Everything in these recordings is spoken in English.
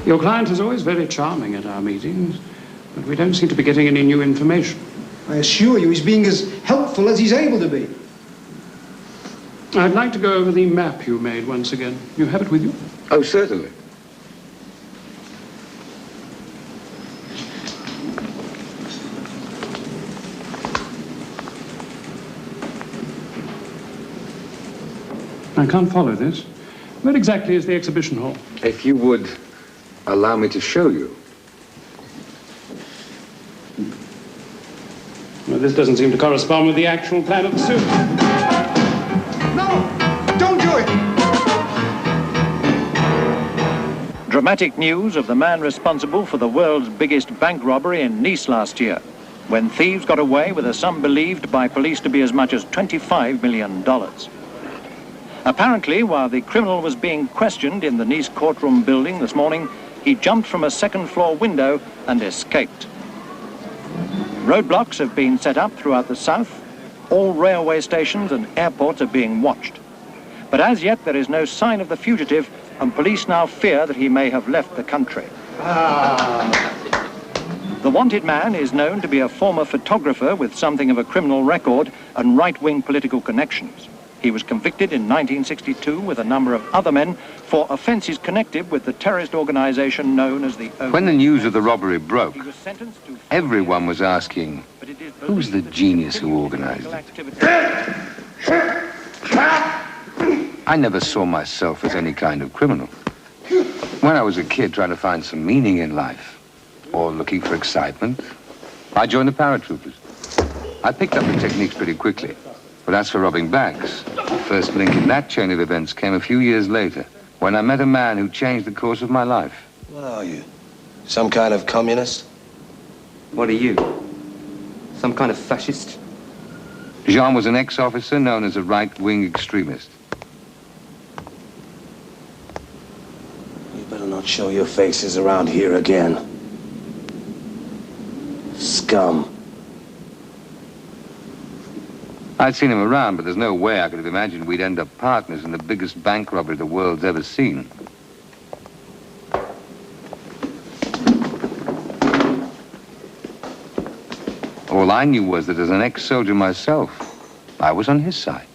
Your client is always very charming at our meetings, but we don't seem to be getting any new information. I assure you he's being as helpful as he's able to be. I'd like to go over the map you made once again. You have it with you? Oh, certainly. I can't follow this. Where exactly is the exhibition hall? If you would allow me to show you. Well, this doesn't seem to correspond with the actual plan of the suit. No! Don't do it! Dramatic news of the man responsible for the world's biggest bank robbery in Nice last year, when thieves got away with a sum believed by police to be as much as $25 million. Apparently, while the criminal was being questioned in the Nice courtroom building this morning, he jumped from a second-floor window and escaped. Roadblocks have been set up throughout the south. All railway stations and airports are being watched. But as yet, there is no sign of the fugitive, and police now fear that he may have left the country. The wanted man is known to be a former photographer with something of a criminal record and right-wing political connections. He was convicted in 1962 with a number of other men for offences connected with the terrorist organisation known as the... When the news of the robbery broke, everyone was asking, who's the genius who organised it? I never saw myself as any kind of criminal. When I was a kid trying to find some meaning in life, or looking for excitement, I joined the paratroopers. I picked up the techniques pretty quickly. But as for robbing banks, the first link in that chain of events came a few years later, when I met a man who changed the course of my life. What are you? Some kind of communist? What are you? Some kind of fascist? Jean was an ex-officer known as a right-wing extremist. You better not show your faces around here again. Scum. I'd seen him around, but there's no way I could have imagined we'd end up partners in the biggest bank robbery the world's ever seen. All I knew was that as an ex-soldier myself, I was on his side.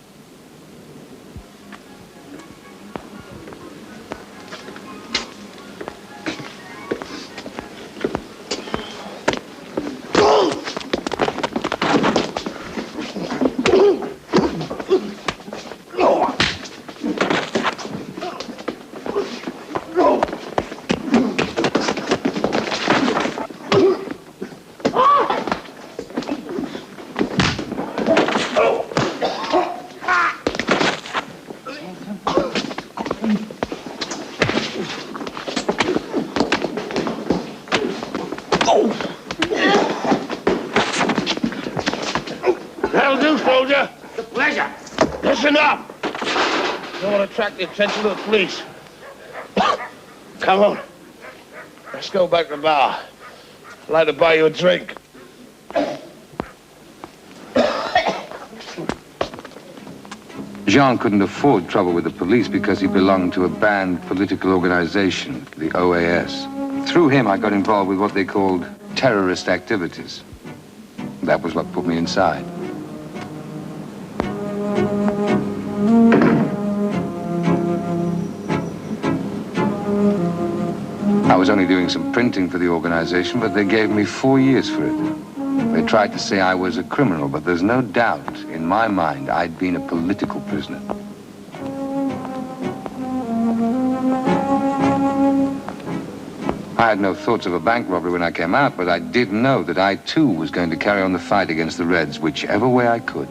That'll do, soldier. It's a pleasure. Listen up. Don't want to attract the attention of the police. Come on. Let's go back to the bar. I'd like to buy you a drink. Jean couldn't afford trouble with the police because he belonged to a banned political organization, the OAS. Through him, I got involved with what they called terrorist activities. That was what put me inside. I was only doing some printing for the organization, but they gave me 4 years for it. They tried to say I was a criminal, but there's no doubt in my mind I'd been a political prisoner. I had no thoughts of a bank robbery when I came out, but I did know that I too was going to carry on the fight against the Reds, whichever way I could.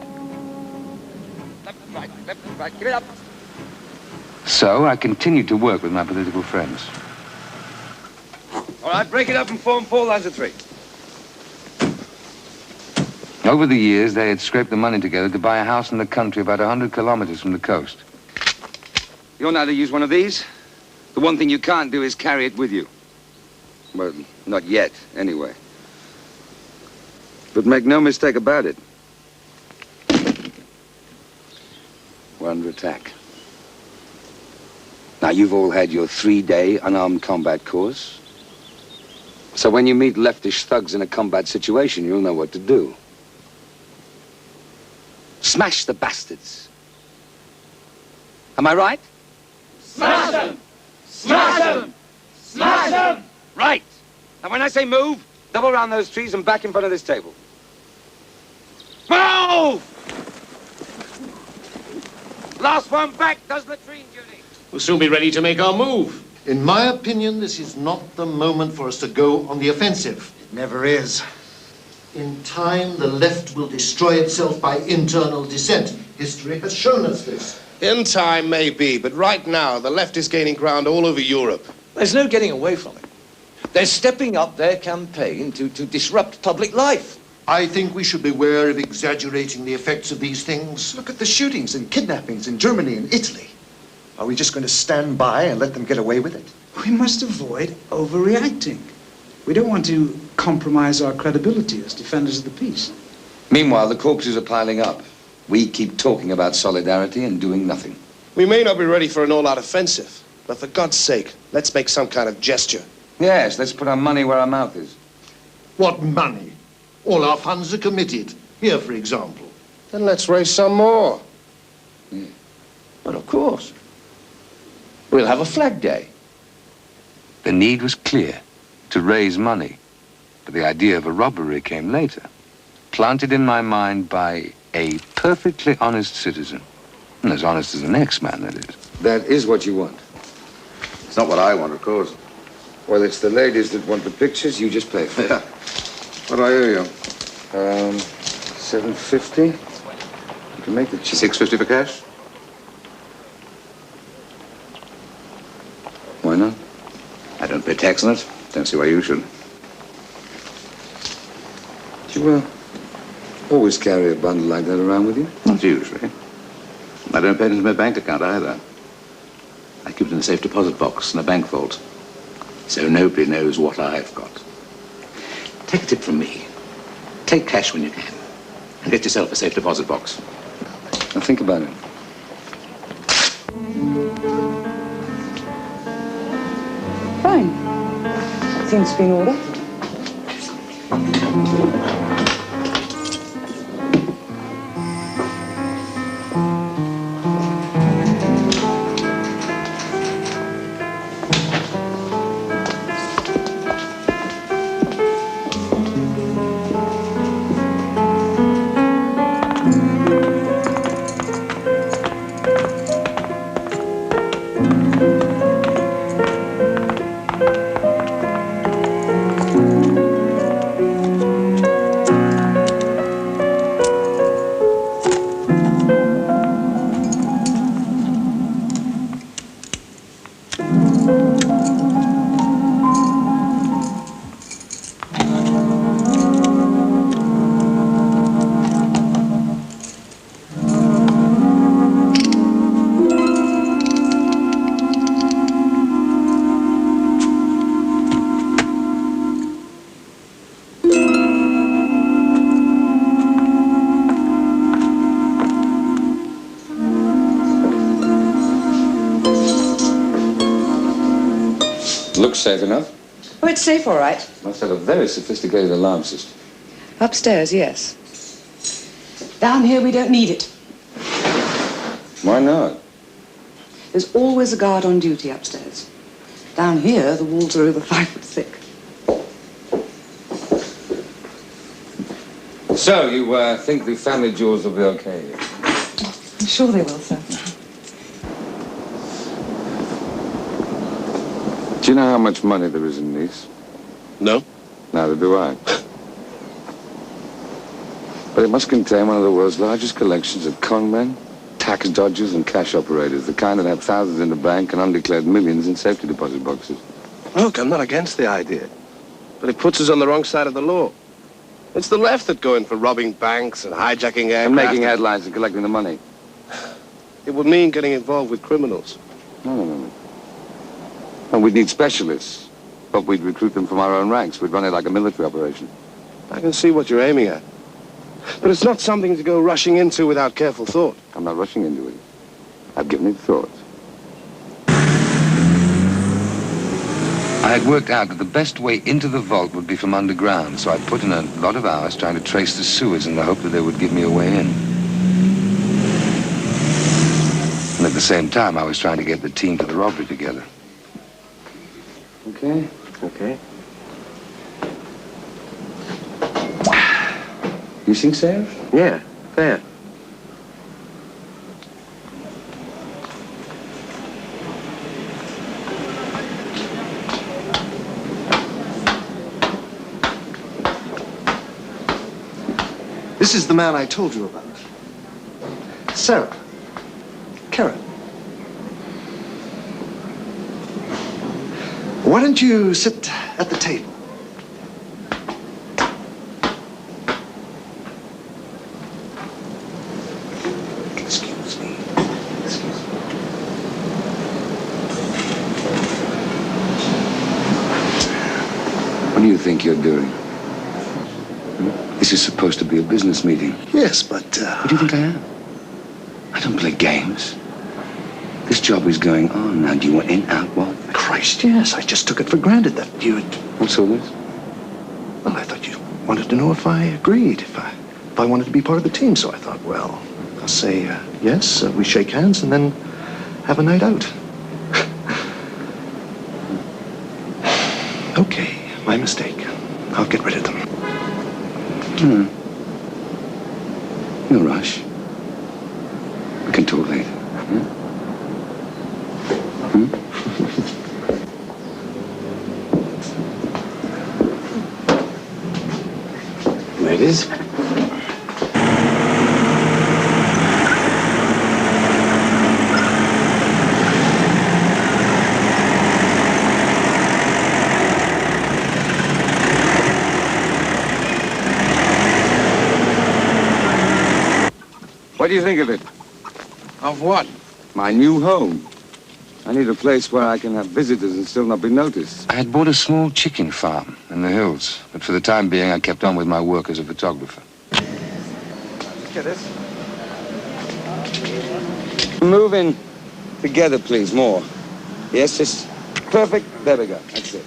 Left and right, give it up. So I continued to work with my political friends. All right, break it up and form 4 lines of 3. Over the years, they had scraped the money together to buy a house in the country about 100 kilometers from the coast. You're now to use one of these. The one thing you can't do is carry it with you. Well, not yet, anyway. But make no mistake about it. We're under attack. Now, you've all had your 3-day unarmed combat course. So when you meet leftish thugs in a combat situation, you'll know what to do. Smash the bastards. Am I right? Smash them! Smash them! Smash them! Right. Now, when I say move, double round those trees and back in front of this table. Move! Last one back does latrine duty. We'll soon be ready to make our move. In my opinion, this is not the moment for us to go on the offensive. It never is. In time, the left will destroy itself by internal dissent. History has shown us this. In time, maybe, but right now, the left is gaining ground all over Europe. There's no getting away from it. They're stepping up their campaign to disrupt public life. I think we should beware of exaggerating the effects of these things. Look at the shootings and kidnappings in Germany and Italy. Are we just going to stand by and let them get away with it? We must avoid overreacting. We don't want to compromise our credibility as defenders of the peace. Meanwhile, the corpses are piling up. We keep talking about solidarity and doing nothing. We may not be ready for an all-out offensive, but for God's sake, let's make some kind of gesture. Yes, let's put our money where our mouth is. What money? All our funds are committed. Here, for example. Then let's raise some more. Yeah. But of course, we'll have a flag day. The need was clear, to raise money. But the idea of a robbery came later, planted in my mind by a perfectly honest citizen. And as honest as an ex-man, that is. That is what you want. It's not what I want, of course. Well, it's the ladies that want the pictures. You just pay for it. Yeah. What do I owe you? $7.50. You can make the check. $6.50 for cash? Why not? I don't pay tax on it. Don't see why you should. Do you, always carry a bundle like that around with you? Not usually. I don't pay it into my bank account either. I keep it in a safe deposit box in a bank vault. So nobody knows what I've got. Take a tip from me. Take cash when you can. And get yourself a safe deposit box. Now think about it. Fine. Seems to be in order. Looks safe enough. Oh, it's safe, all right. Must have a very sophisticated alarm system. Upstairs, yes. Down here, we don't need it. Why not? There's always a guard on duty upstairs. Down here, the walls are over 5 foot thick. So, you think the family jewels will be okay? I'm sure they will, sir. Do you know how much money there is in these? No. Neither do I. But it must contain one of the world's largest collections of con men, tax dodgers, and cash operators, the kind that have thousands in the bank and undeclared millions in safety deposit boxes. Look, I'm not against the idea, but it puts us on the wrong side of the law. It's the left that go in for robbing banks and hijacking aircraft. And making headlines and collecting the money. It would mean getting involved with criminals. No. And we'd need specialists. But we'd recruit them from our own ranks. We'd run it like a military operation. I can see what you're aiming at. But it's not something to go rushing into without careful thought. I'm not rushing into it. I've given it thought. I had worked out that the best way into the vault would be from underground, so I put in a lot of hours trying to trace the sewers in the hope that they would give me a way in. And at the same time, I was trying to get the team for the robbery together. Okay? Okay. You think so? Yeah, fair. This is the man I told you about. Sarah. Karen. Why don't you sit at the table? Excuse me. What do you think you're doing? This is supposed to be a business meeting. Yes, but, What do you think I am? I don't play games. This job is going on. Now, do you want in, out, what? Christ, yes. I just took it for granted that you'd... What's all this? Well, I thought you wanted to know if I agreed, if I wanted to be part of the team. So I thought, well, I'll say yes, we shake hands, and then have a night out. Okay, my mistake. I'll get rid of them. No rush. We can talk later. Ladies. What do you think of it? Of what? My new home. I need a place where I can have visitors and still not be noticed. I had bought a small chicken farm in the hills, but for the time being, I kept on with my work as a photographer. Look at this. Move in together, please, more. Yes, just perfect. There we go. That's it.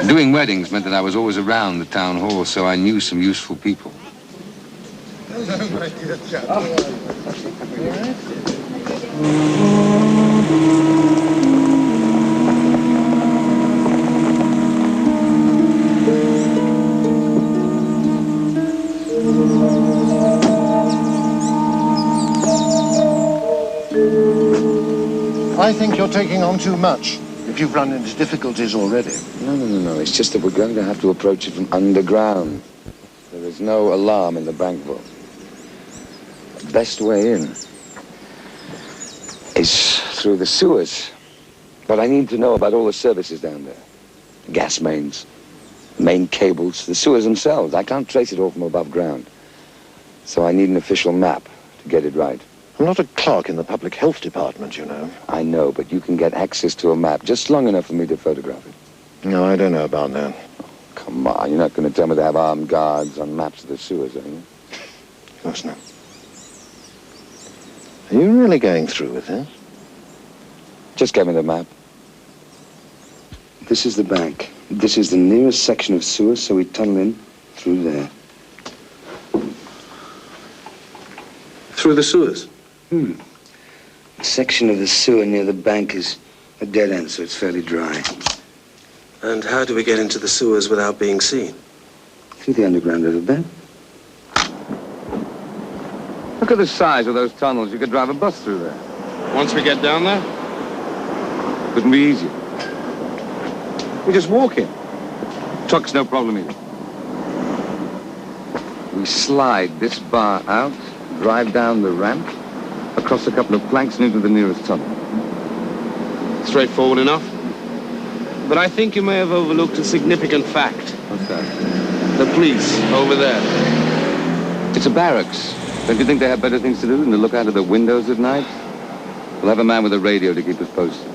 Doing weddings meant that I was always around the town hall, so I knew some useful people. I think you're taking on too much, if you've run into difficulties already. No. It's just that we're going to have to approach it from underground. There is no alarm in the bank vault. The best way in is through the sewers. But I need to know about all the services down there. Gas mains, main cables, the sewers themselves. I can't trace it all from above ground. So I need an official map to get it right. I'm not a clerk in the public health department, you know. I know, but you can get access to a map just long enough for me to photograph it. No, I don't know about that. Come on, you're not going to tell me to have armed guards on maps of the sewers, are you? Of course not. Are you really going through with this? Just get me the map. This is the bank. This is the nearest section of sewer, so we tunnel in through there. Through the sewers? The section of the sewer near the bank is a dead end, so it's fairly dry. And how do we get into the sewers without being seen? Through the underground riverbed. Look at the size of those tunnels. You could drive a bus through there. Once we get down there? Couldn't be easier. We just walk in. Truck's no problem either. We slide this bar out, drive down the ramp, across a couple of planks and into the nearest tunnel. Straightforward enough. But I think you may have overlooked a significant fact. What's that? The police, over there. It's a barracks. Don't you think they have better things to do than to look out of the windows at night? We'll have a man with a radio to keep us posted.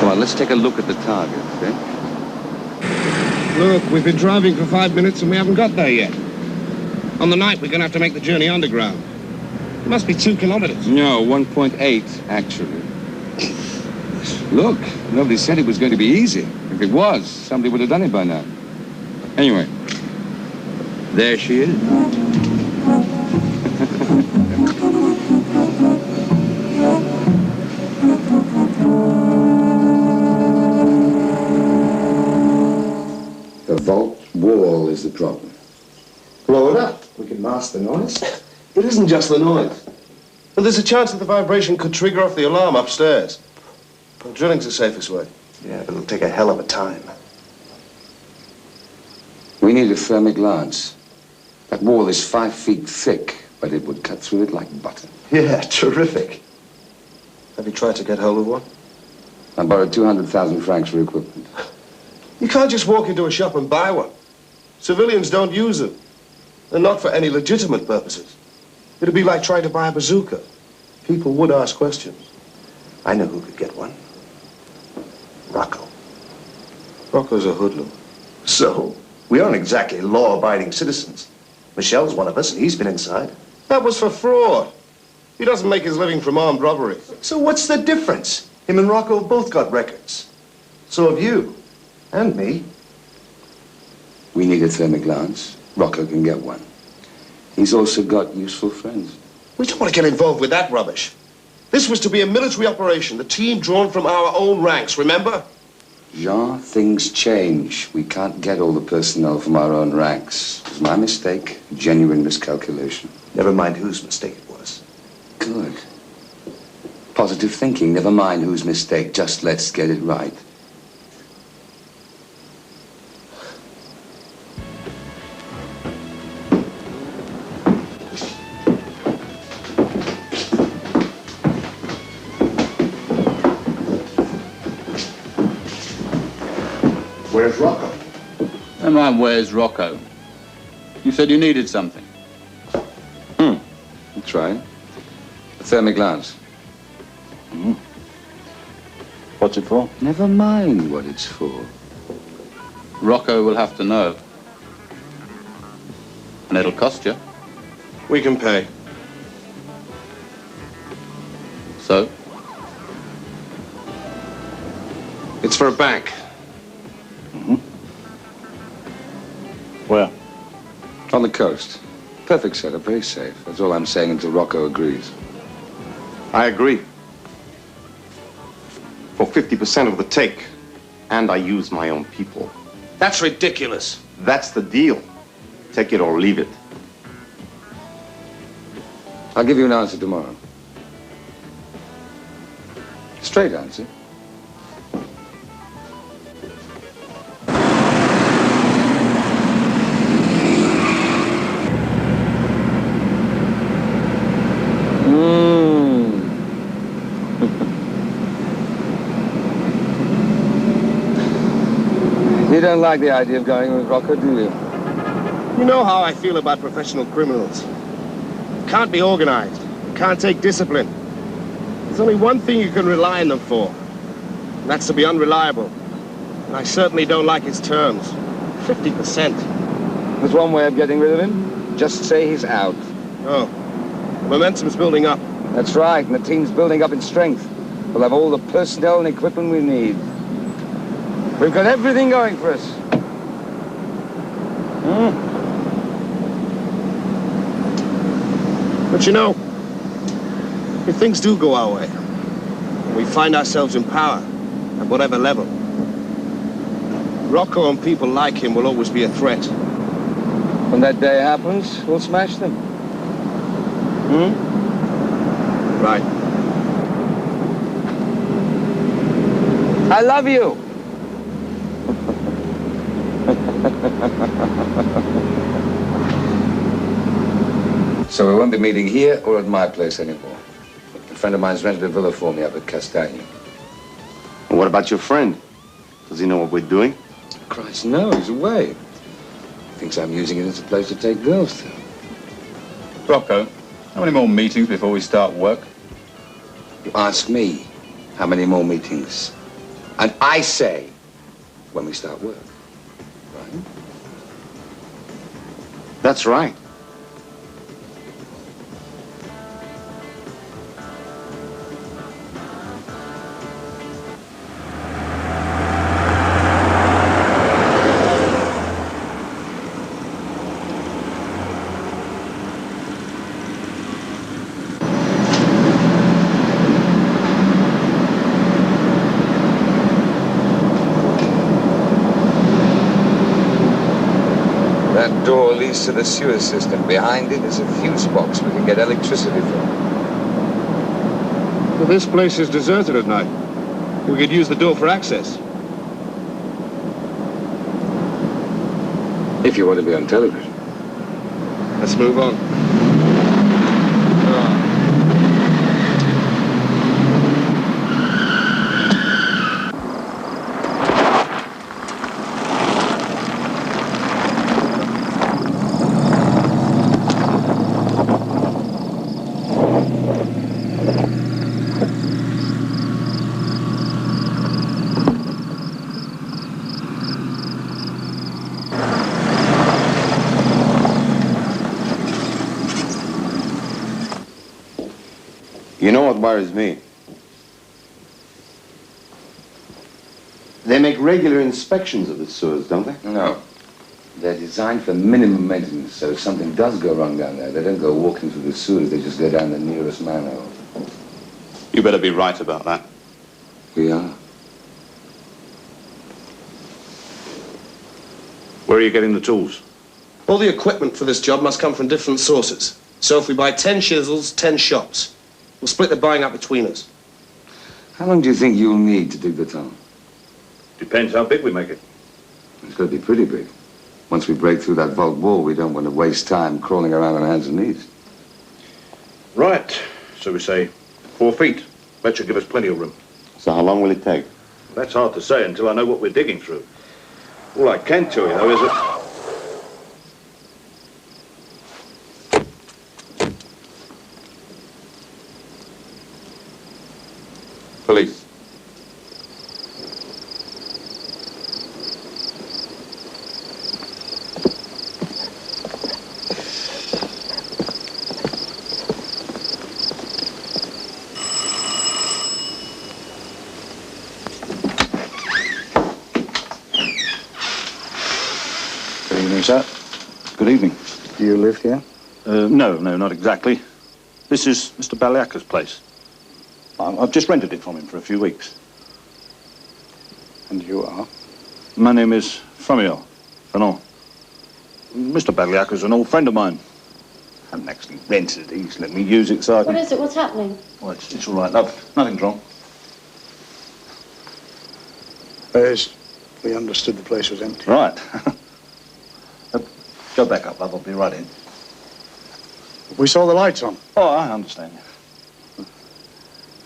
Come on, let's take a look at the targets, eh? Look, we've been driving for 5 minutes and we haven't got there yet. On the night, we're going to have to make the journey underground. It must be 2 kilometers. No, 1.8, actually. Look, nobody said it was going to be easy. If it was, somebody would have done it by now. Anyway, there she is. The vault wall is the problem. Blow it up. We can mask the noise. It isn't just the noise. But there's a chance that the vibration could trigger off the alarm upstairs. Well, drilling's the safest way. Yeah, but it'll take a hell of a time. We need a thermic lance. That wall is 5 feet thick, but it would cut through it like butter. Yeah, terrific. Have you tried to get hold of one? I borrowed 200,000 francs for equipment. You can't just walk into a shop and buy one. Civilians don't use them. They're not for any legitimate purposes. It'd be like trying to buy a bazooka. People would ask questions. I know who could get one. Rocco. Rocco's a hoodlum. So, we aren't exactly law-abiding citizens. Michel's one of us, and he's been inside. That was for fraud. He doesn't make his living from armed robbery. So what's the difference? Him and Rocco both got records. So have you. And me. We need a thermic lance. Rocco can get one. He's also got useful friends. We don't want to get involved with that rubbish. This was to be a military operation, the team drawn from our own ranks, remember? Jean, things change. We can't get all the personnel from our own ranks. It was my mistake, genuine miscalculation. Never mind whose mistake it was. Good. Positive thinking, never mind whose mistake, just let's get it right. Where's Rocco? Never mind, where's Rocco? You said you needed something. That's right. A thermic lance. What's it for? Never mind what it's for. Rocco will have to know. And it'll cost you. We can pay. So? It's for a bank. Where? On the coast. Perfect setup, very safe. That's all I'm saying until Rocco agrees. I agree. For 50% of the take. And I use my own people. That's ridiculous. That's the deal. Take it or leave it. I'll give you an answer tomorrow. Straight answer. You don't like the idea of going with Rocco, do you? You know how I feel about professional criminals. Can't be organized. Can't take discipline. There's only one thing you can rely on them for. And that's to be unreliable. And I certainly don't like his terms. 50%. There's one way of getting rid of him. Just say he's out. Oh. Momentum's building up. That's right, and the team's building up in strength. We'll have all the personnel and equipment we need. We've got everything going for us. But you know, if things do go our way, and we find ourselves in power, at whatever level, Rocco and people like him will always be a threat. When that day happens, we'll smash them. Right. I love you. So we won't be meeting here or at my place anymore. A friend of mine's rented a villa for me up at Castagna. And what about your friend? Does he know what we're doing? Christ, no, he's away. He thinks I'm using it as a place to take girls to. Rocco, how many more meetings before we start work? You ask me how many more meetings. And I say when we start work. Right? That's right. That door leads to the sewer system. Behind it is a fuse box we can get electricity from. Well, this place is deserted at night. We could use the door for access. If you want to be on television. Let's move on. You know what worries me? They make regular inspections of the sewers, don't they? No. They're designed for minimum maintenance, so if something does go wrong down there, they don't go walking through the sewers, they just go down the nearest manhole. You better be right about that. We are. Where are you getting the tools? All the equipment for this job must come from different sources. So if we buy 10 chisels, 10 shops. We'll split the buying up between us. How long do you think you'll need to dig the tunnel? Depends how big we make it. It's got to be pretty big. Once we break through that vault wall, we don't want to waste time crawling around on hands and knees. Right. So we say 4 feet. That should give us plenty of room. So how long will it take? That's hard to say until I know what we're digging through. All I can tell you, though, is that... Police. Good evening, sir. Good evening. Do you live here? No, not exactly. This is Mr. Baliaka's place. I've just rented it from him for a few weeks. And you are? My name is Famio Fanon. Mr. Baliaka's an old friend of mine. I haven't actually rented it. He's let me use it so I can... What is it? What's happening? Well, it's all right, love. Nothing's wrong. Whereas we understood the place was empty. Right. Go back up, love. I'll be right in. We saw the lights on. Oh, I understand.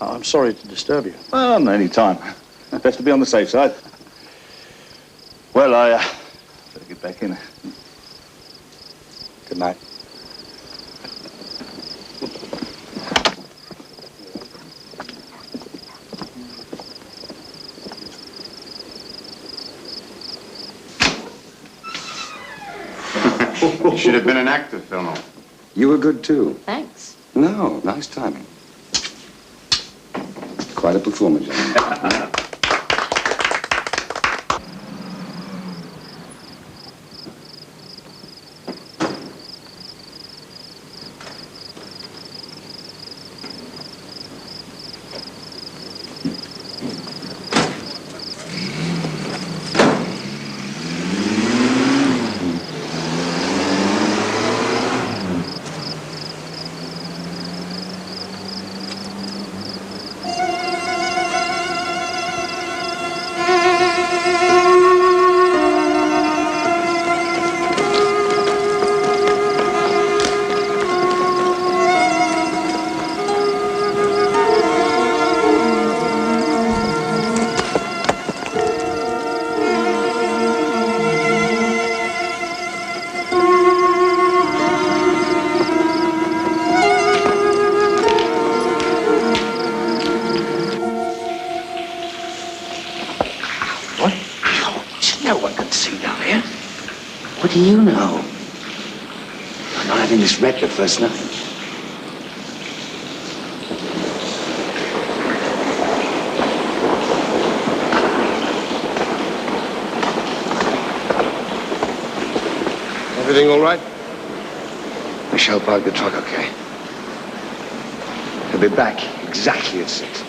I'm sorry to disturb you. Well, not any time. Best to be on the safe side. Well, I better get back in. Good night. You should have been an actor, Phil. You were good, too. Thanks. No, nice timing. Quite a performance. What do you know? I'm not having this wreck the first night. Everything all right? Michelle parked the truck, okay? He'll be back exactly at 6.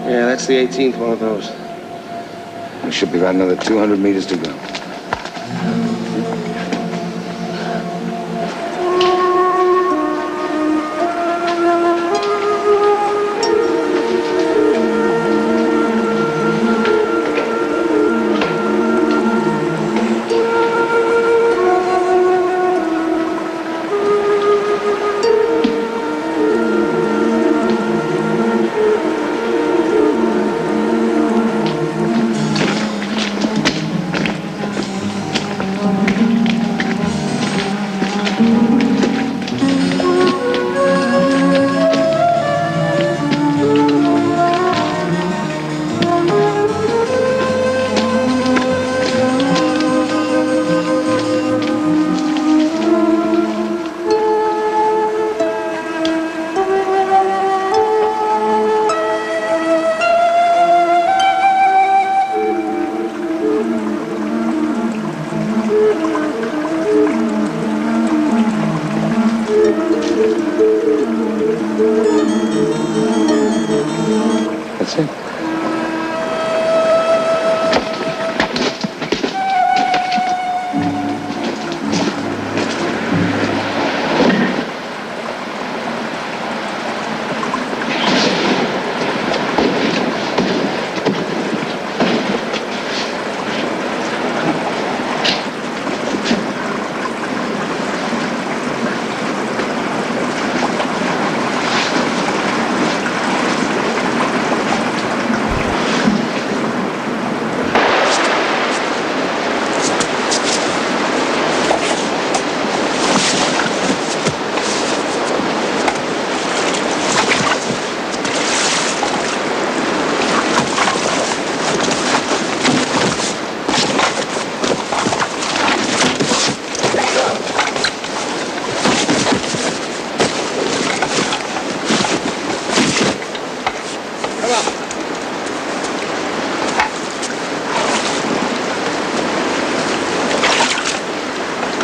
Yeah, that's the 18th one of those. There should be about another 200 meters to go.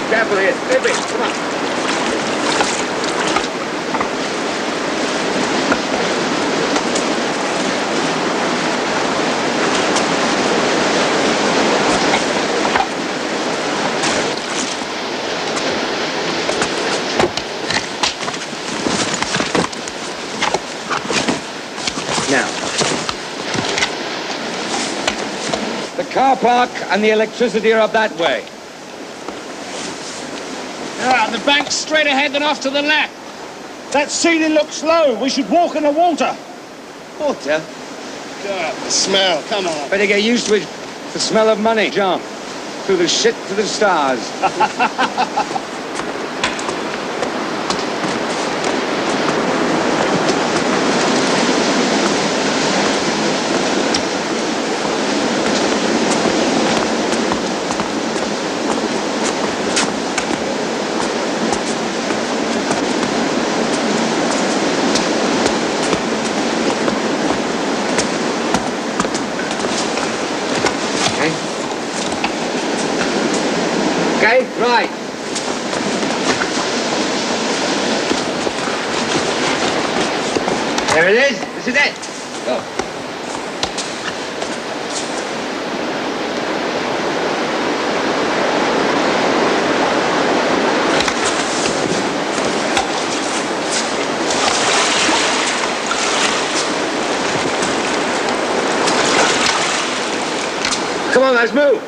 Careful here. Baby, come on. The car car park and the electricity are up that way. Yeah, the bank's straight ahead and off to the left. That ceiling looks low. We should walk in the water. Water? God, the smell. Come on. Better get used to it. The smell of money, John. Through the shit to the stars. Right. There it is. This is it. Go. Come on, let's move.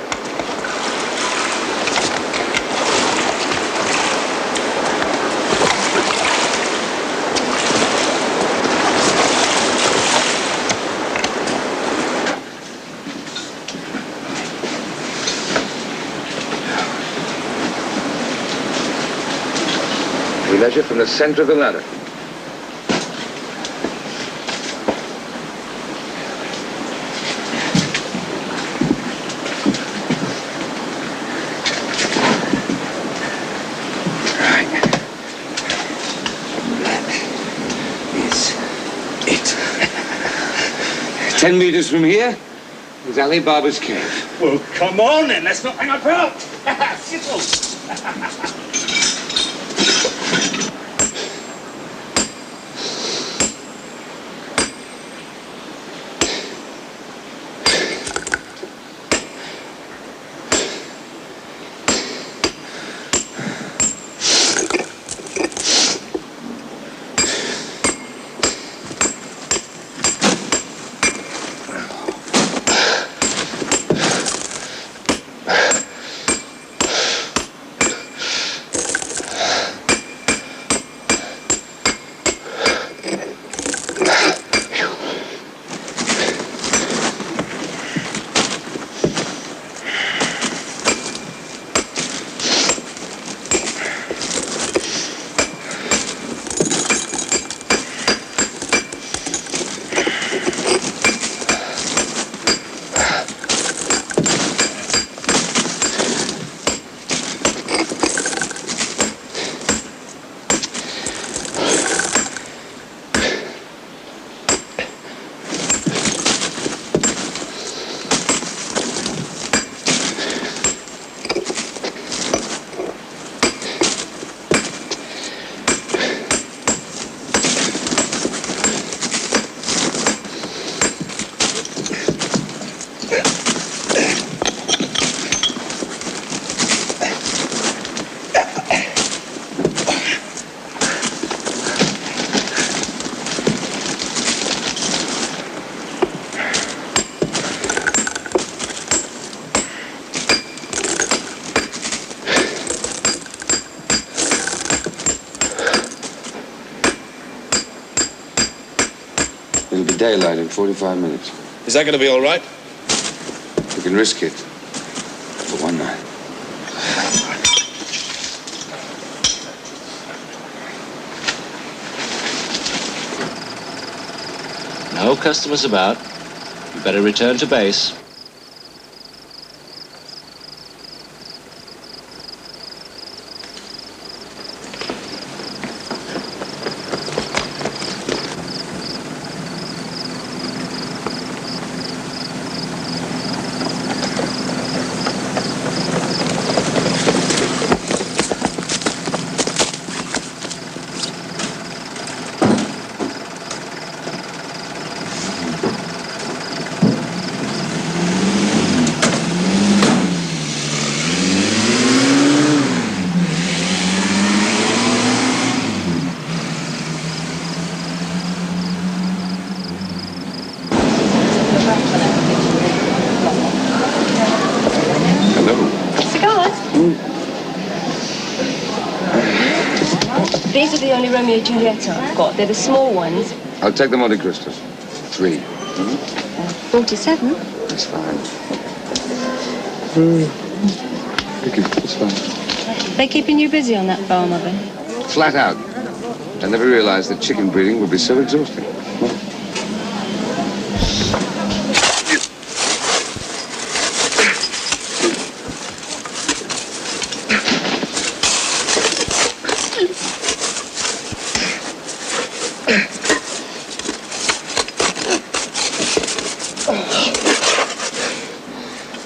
We measure from the center of the ladder. Right. That is it. 10 meters from here is Ali Baba's cave. Well, come on then. Let's not hang about. Simple. It'll be daylight in 45 minutes. Is that going to be all right? We can risk it for one night. No customers about. You better return to base. These are the only Romeo and Juliet I've got. They're the small ones. I'll take the Monte Cristos. 3. 47? That's fine. Thank you. That's fine. They're keeping you busy on that farm, are they? Flat out. I never realized that chicken breeding would be so exhausting.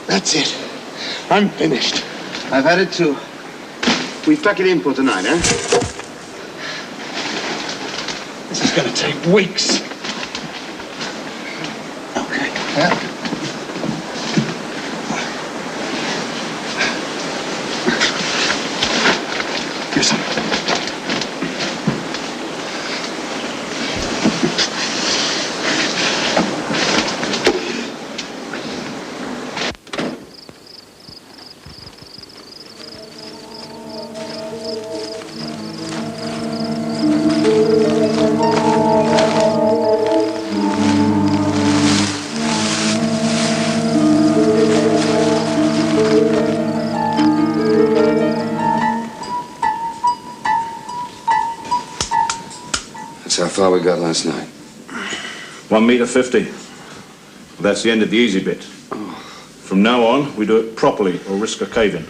That's it. I'm finished. I've had it too. We pack it in for tonight, eh? This is going to take weeks. Okay. Yeah. Here's some. How far we got last night? 1 meter 50. That's the end of the easy bit. From now on, we do it properly or risk a cave-in.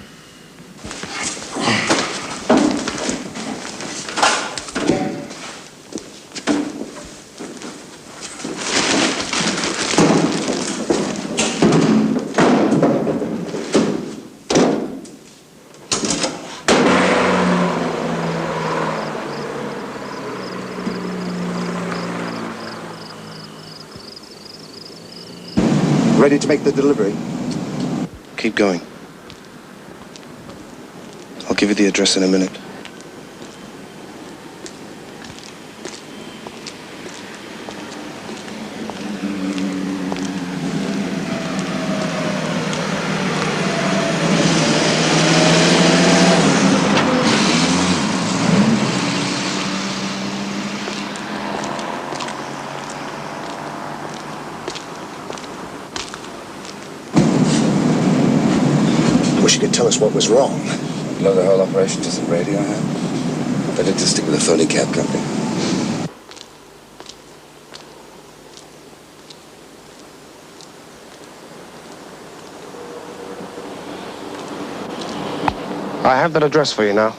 Ready to make the delivery? Keep going. I'll give you the address in a minute. Wish you could tell us what was wrong. Blow the whole operation to some radio hand. Better to stick with a phony cab company. I have that address for you now.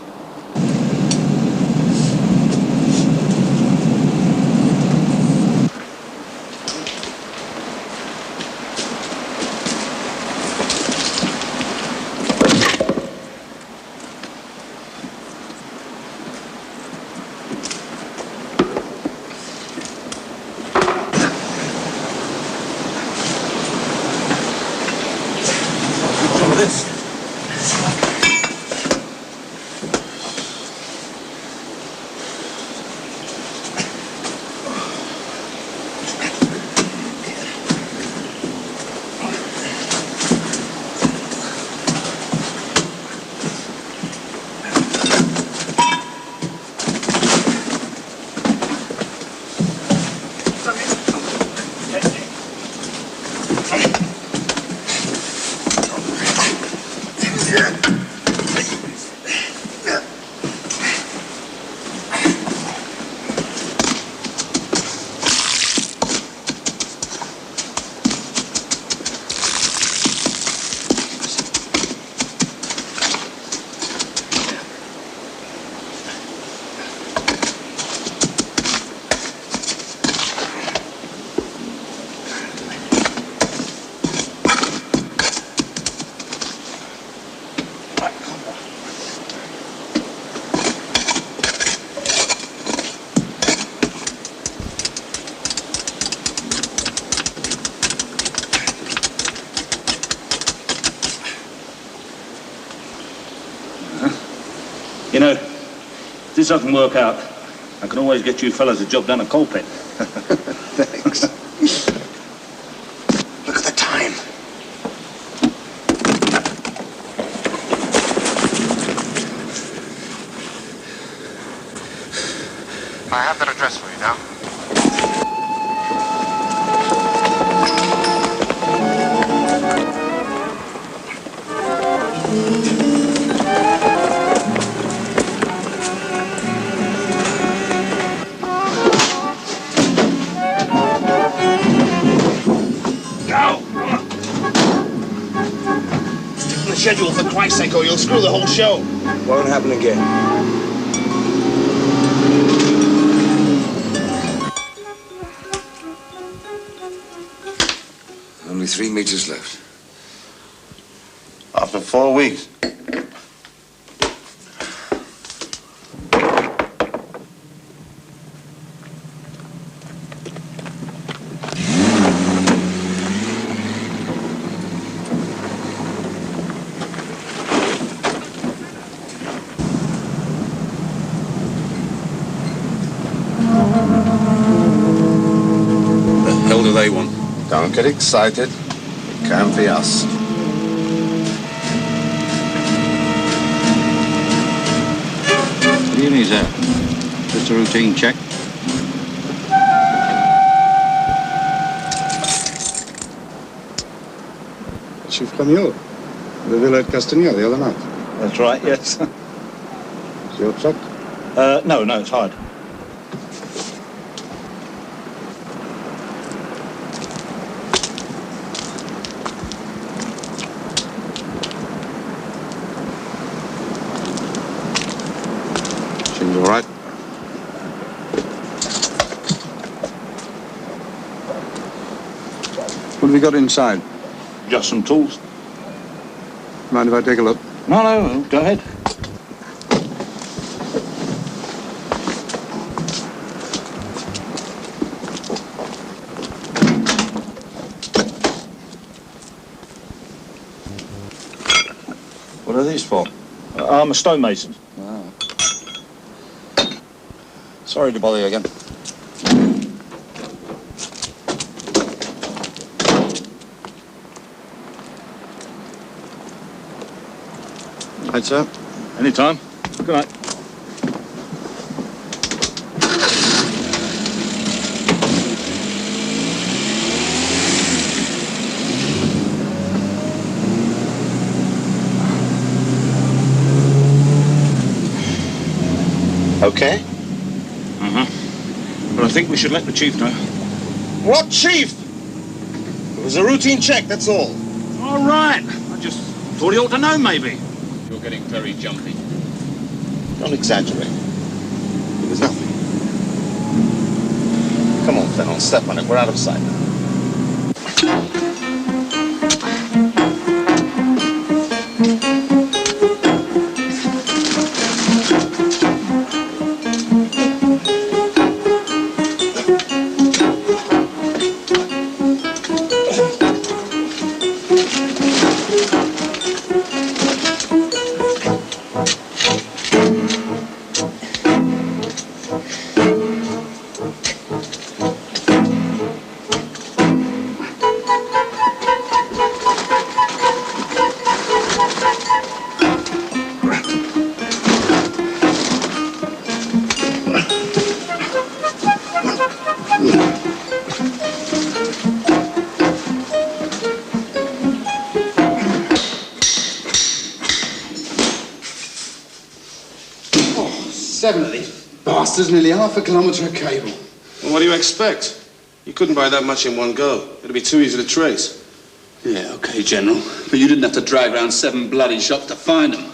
You know, if this doesn't work out, I can always get you fellas a job down at Coal Pit. Thanks. Look at the time. I have that address for you now. Schedule, for Christ's sake, or you'll screw the whole show. Won't happen again. Only 3 meters left. After 4 weeks. What do they want? Don't get excited. It can't be us. What do you need, sir? Just a routine check. Chief Camille, the villa at Castagna the other night. That's right, yes. Is he upset? No, it's hard. Seems all right. What have we got inside? Just some tools. Mind if I take a look? No, go ahead. What are these for? I'm a stonemason. Ah. Sorry to bother you again. Right, sir. Anytime. Good night. Okay? Mm-hmm. But I think we should let the chief know. What chief? It was a routine check, that's all. All right. I just thought he ought to know, maybe. You're getting very jumpy. Don't exaggerate. It was nothing. Come on, Fennel, step on it. We're out of sight now. Seven of these bastards, nearly half a kilometre of cable. Well, what do you expect? You couldn't buy that much in one go. It'd be too easy to trace. Yeah, okay, General. But you didn't have to drag around 7 bloody shops to find them.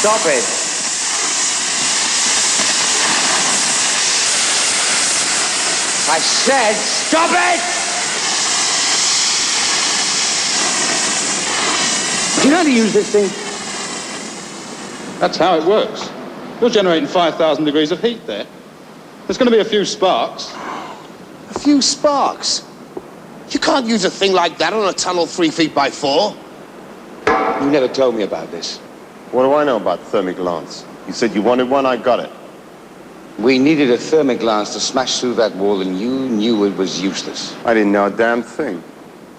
stop it. I said, stop it! Do you know how to use this thing? That's how it works. You're generating 5,000 degrees of heat there. There's going to be a few sparks. A few sparks? You can't use a thing like that on a tunnel 3 feet by 4. You never told me about this. What do I know about thermic lance? You said you wanted one, I got it. We needed a thermic lance to smash through that wall, and you knew it was useless. I didn't know a damn thing.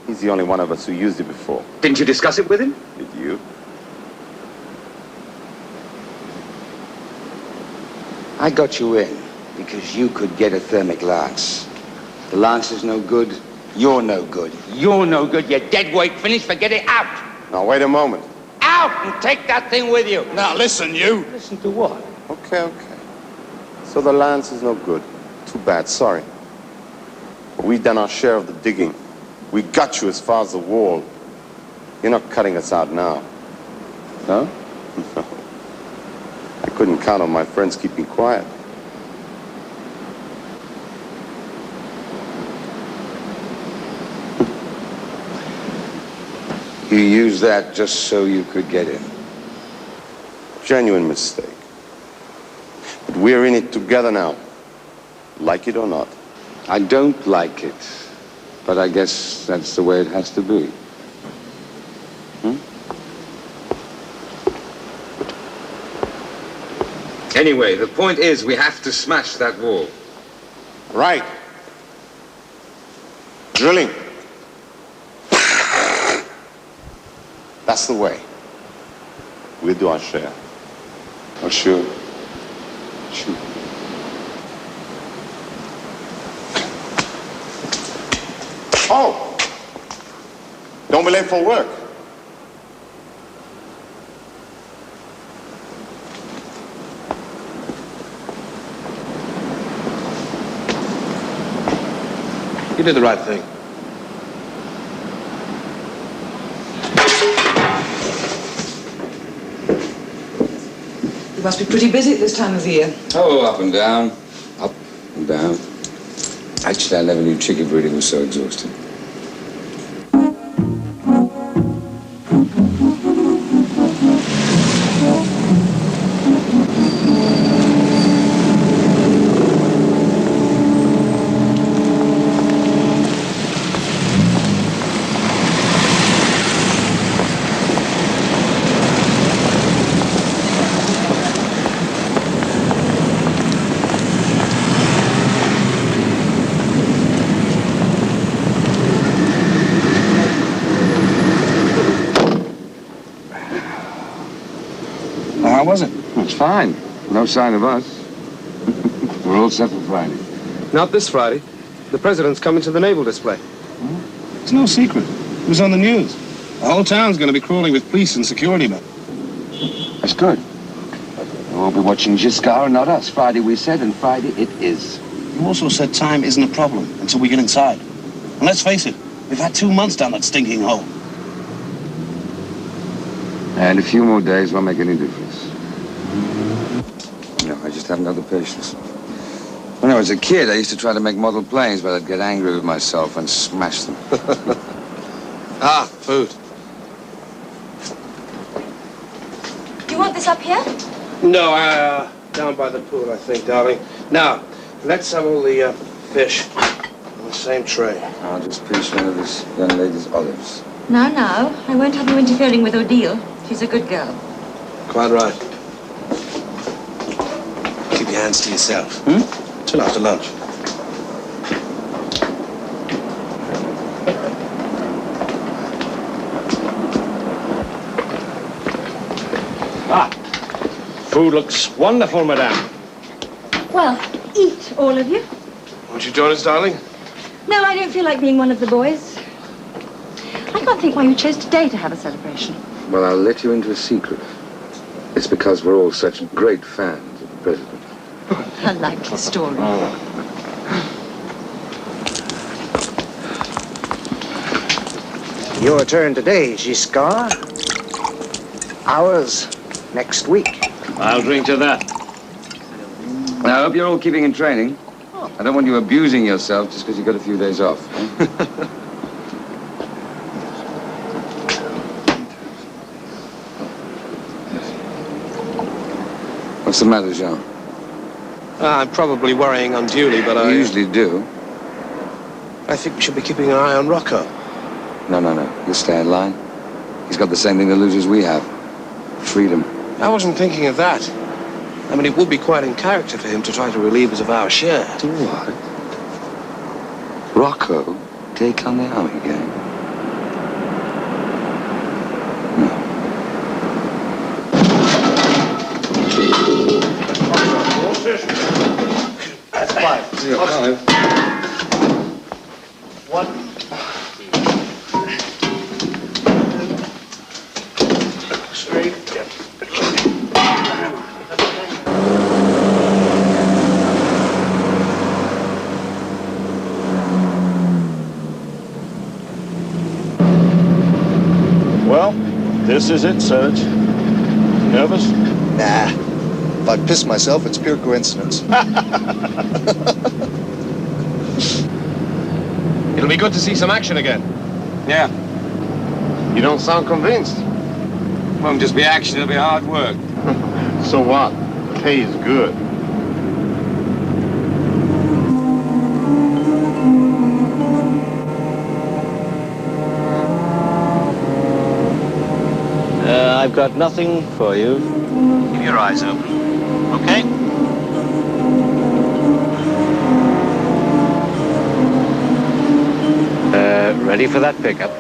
He's the only one of us who used it before. Didn't you discuss it with him? Did you? I got you in because you could get a thermic lance. The lance is no good. You're no good. You're no good. You're dead weight. Finished. Forget it. Out. Now, wait a moment. Out and take that thing with you. Now, listen, you. Listen to what? Okay. So the lance is no good. Too bad, sorry. But we've done our share of the digging. We got you as far as the wall. You're not cutting us out now. No? No. I couldn't count on my friends keeping quiet. You used that just so you could get in. Genuine mistake. But we're in it together now. Like it or not. I don't like it, but I guess that's the way it has to be. Anyway, the point is we have to smash that wall. Right. Drilling. That's the way. We'll do our share. Oh, sure. Sure. Oh! Don't be late for work. You did the right thing. You must be pretty busy at this time of year. Oh, up and down. Up and down. Actually, I never knew chicken breeding was so exhausting. How was it? It's fine. No sign of us. We're all set for Friday. Not this Friday. The president's coming to the naval display. It's no secret. It was on the news. The whole town's going to be crawling with police and security men. That's good. We'll be watching Giscard and not us. Friday we said, and Friday it is. You also said time isn't a problem until we get inside. And let's face it, we've had 2 months down that stinking hole. And a few more days won't make any difference. No, I just haven't got the patience. When I was a kid, I used to try to make model planes, but I'd get angry with myself and smash them. Ah, food. Do you want this up here? No, down by the pool, I think, darling. Now, let's have all the fish on the same tray. I'll just pinch one of this young lady's olives. No, no. I won't have you interfering with Odile. She's a good girl. Quite right. Keep your hands to yourself. Till after lunch. Ah, food looks wonderful, madame. Well, eat, all of you. Won't you join us, darling? No, I don't feel like being one of the boys. I can't think why you chose today to have a celebration. Well, I'll let you into a secret. It's because we're all such great fans of the president. A likely story. Your turn today, Giscard. Ours next week. I'll drink to that. Now, I hope you're all keeping in training. I don't want you abusing yourself just because you got a few days off. Eh? What's the matter, Jean? I'm probably worrying unduly, but You usually do. I think we should be keeping an eye on Rocco. No. He'll stay in line. He's got the same thing to lose as we have. Freedom. I wasn't thinking of that. I mean, it would be quite in character for him to try to relieve us of our share. To what? Rocco take on the army gang? That's 5. 5. 1. Straight. Well, this is it, Serge. Nervous? Nah. If I piss myself, it's pure coincidence. It'll be good to see some action again. Yeah. You don't sound convinced. Won't just be action, it'll be hard work. So what? Pay is good. I've got nothing for you. Keep your eyes open. Okay? Ready for that pickup?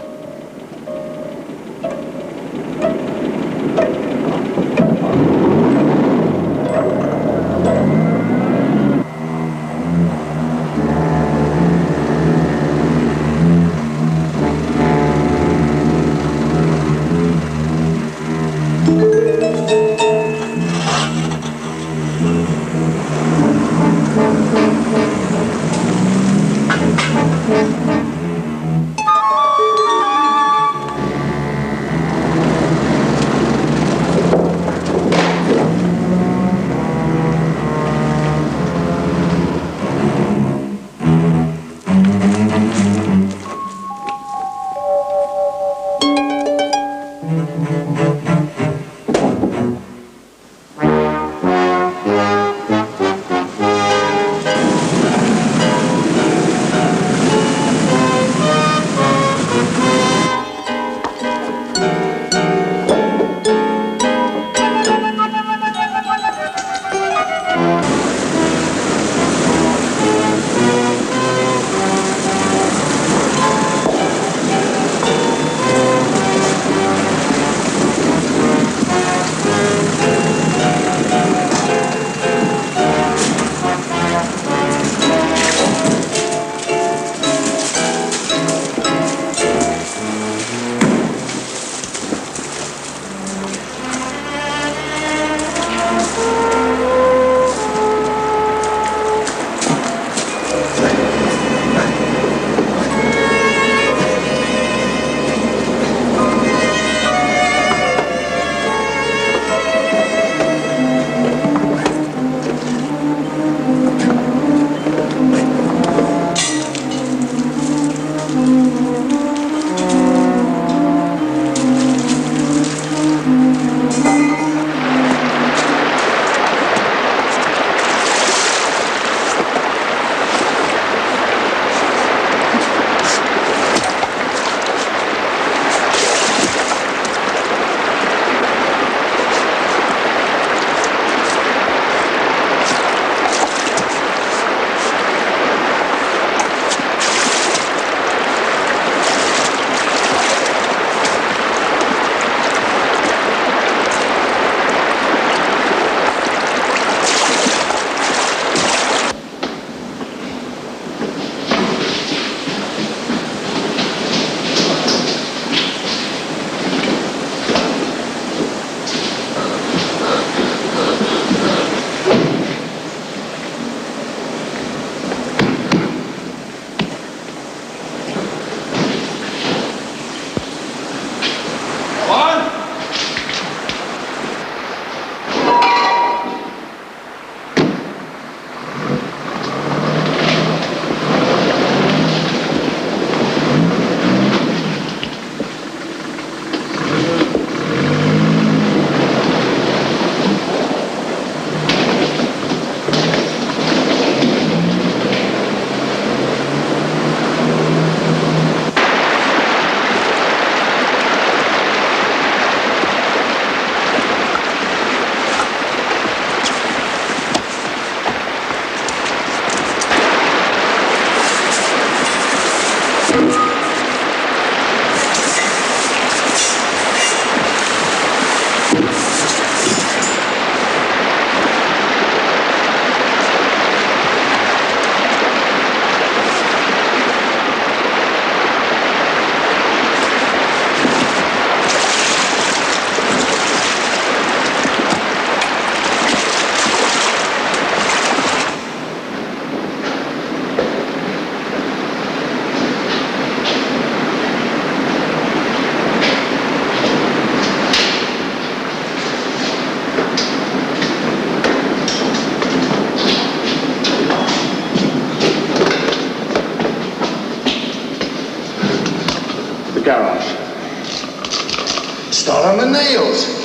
The garage. Start on the nails.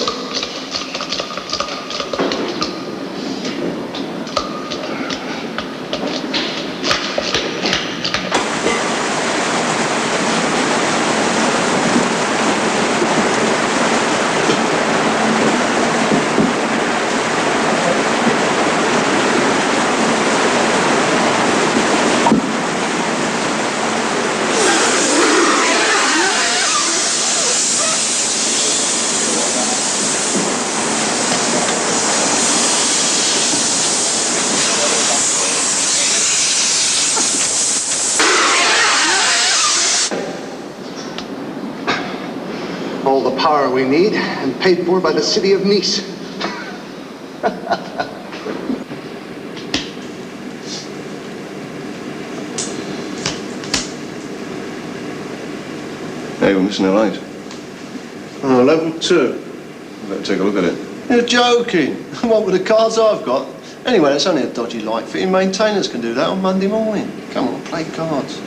All the power we need, and paid for by the city of Nice. Hey, we're missing a light. Oh, level 2. Better take a look at it. You're joking. What with the cars I've got? Anyway, it's only a dodgy light fitting. Maintainers can do that on Monday morning. Come on, play cards.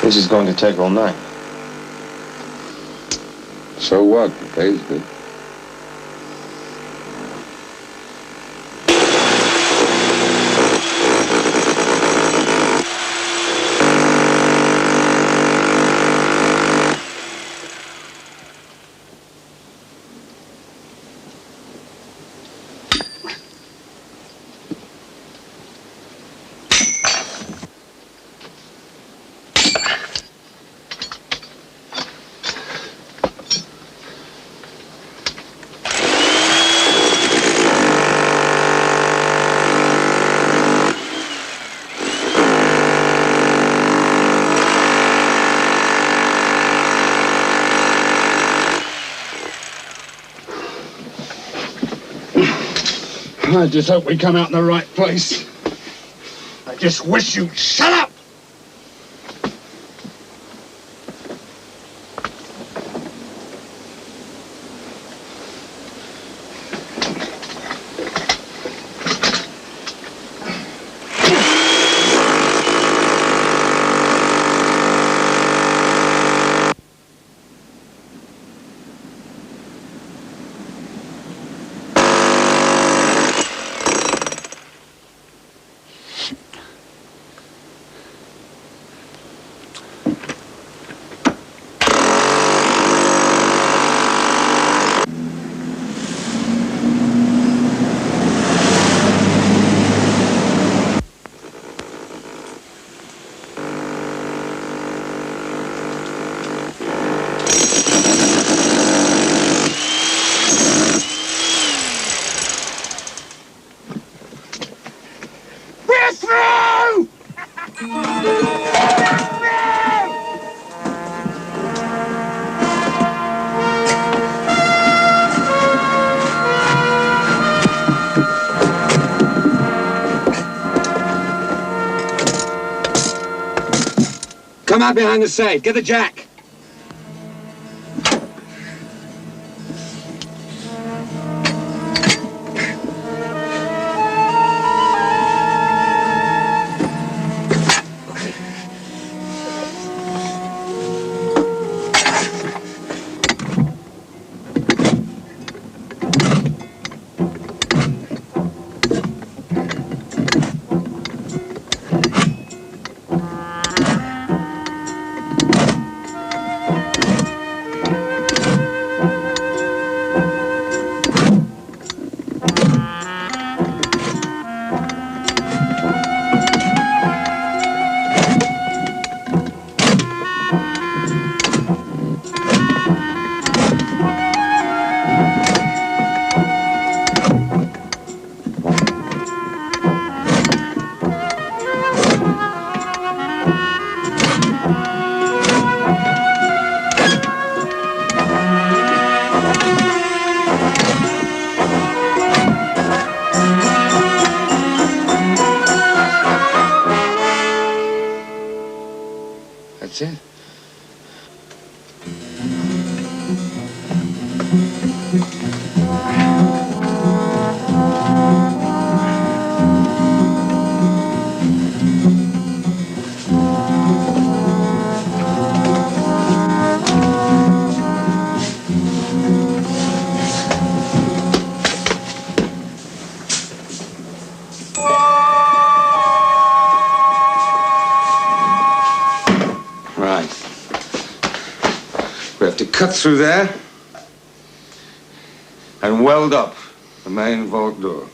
This is going to take all night. So what? The pay's good. I just hope we come out in the right place. I just wish you'd shut up! Come out behind the safe. Get the jack. That's it. Right. We have to cut through there and weld up the main vault door.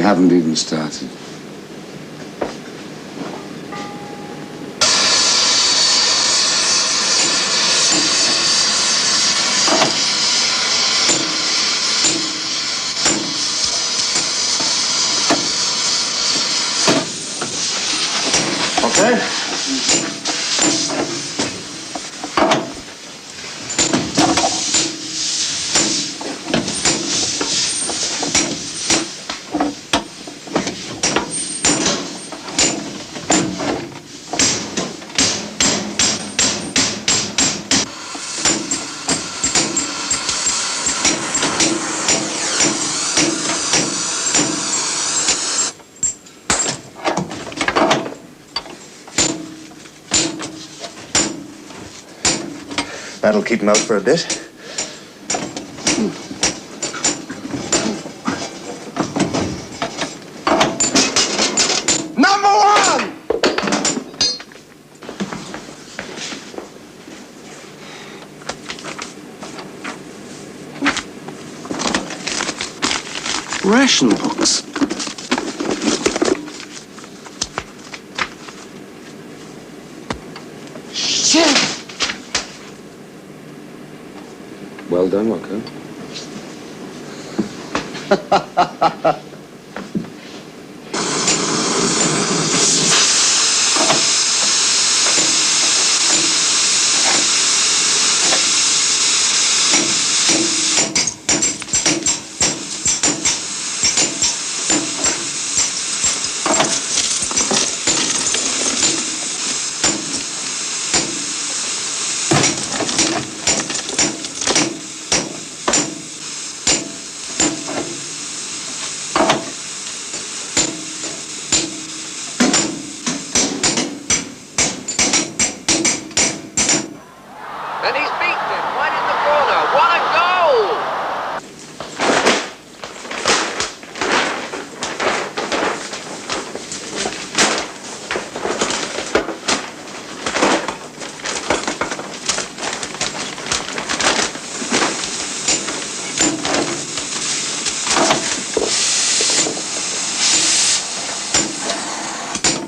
haven't even started. Okay. That'll keep him out for a bit. Number one! Ration books. Shit! Well done, Rocco.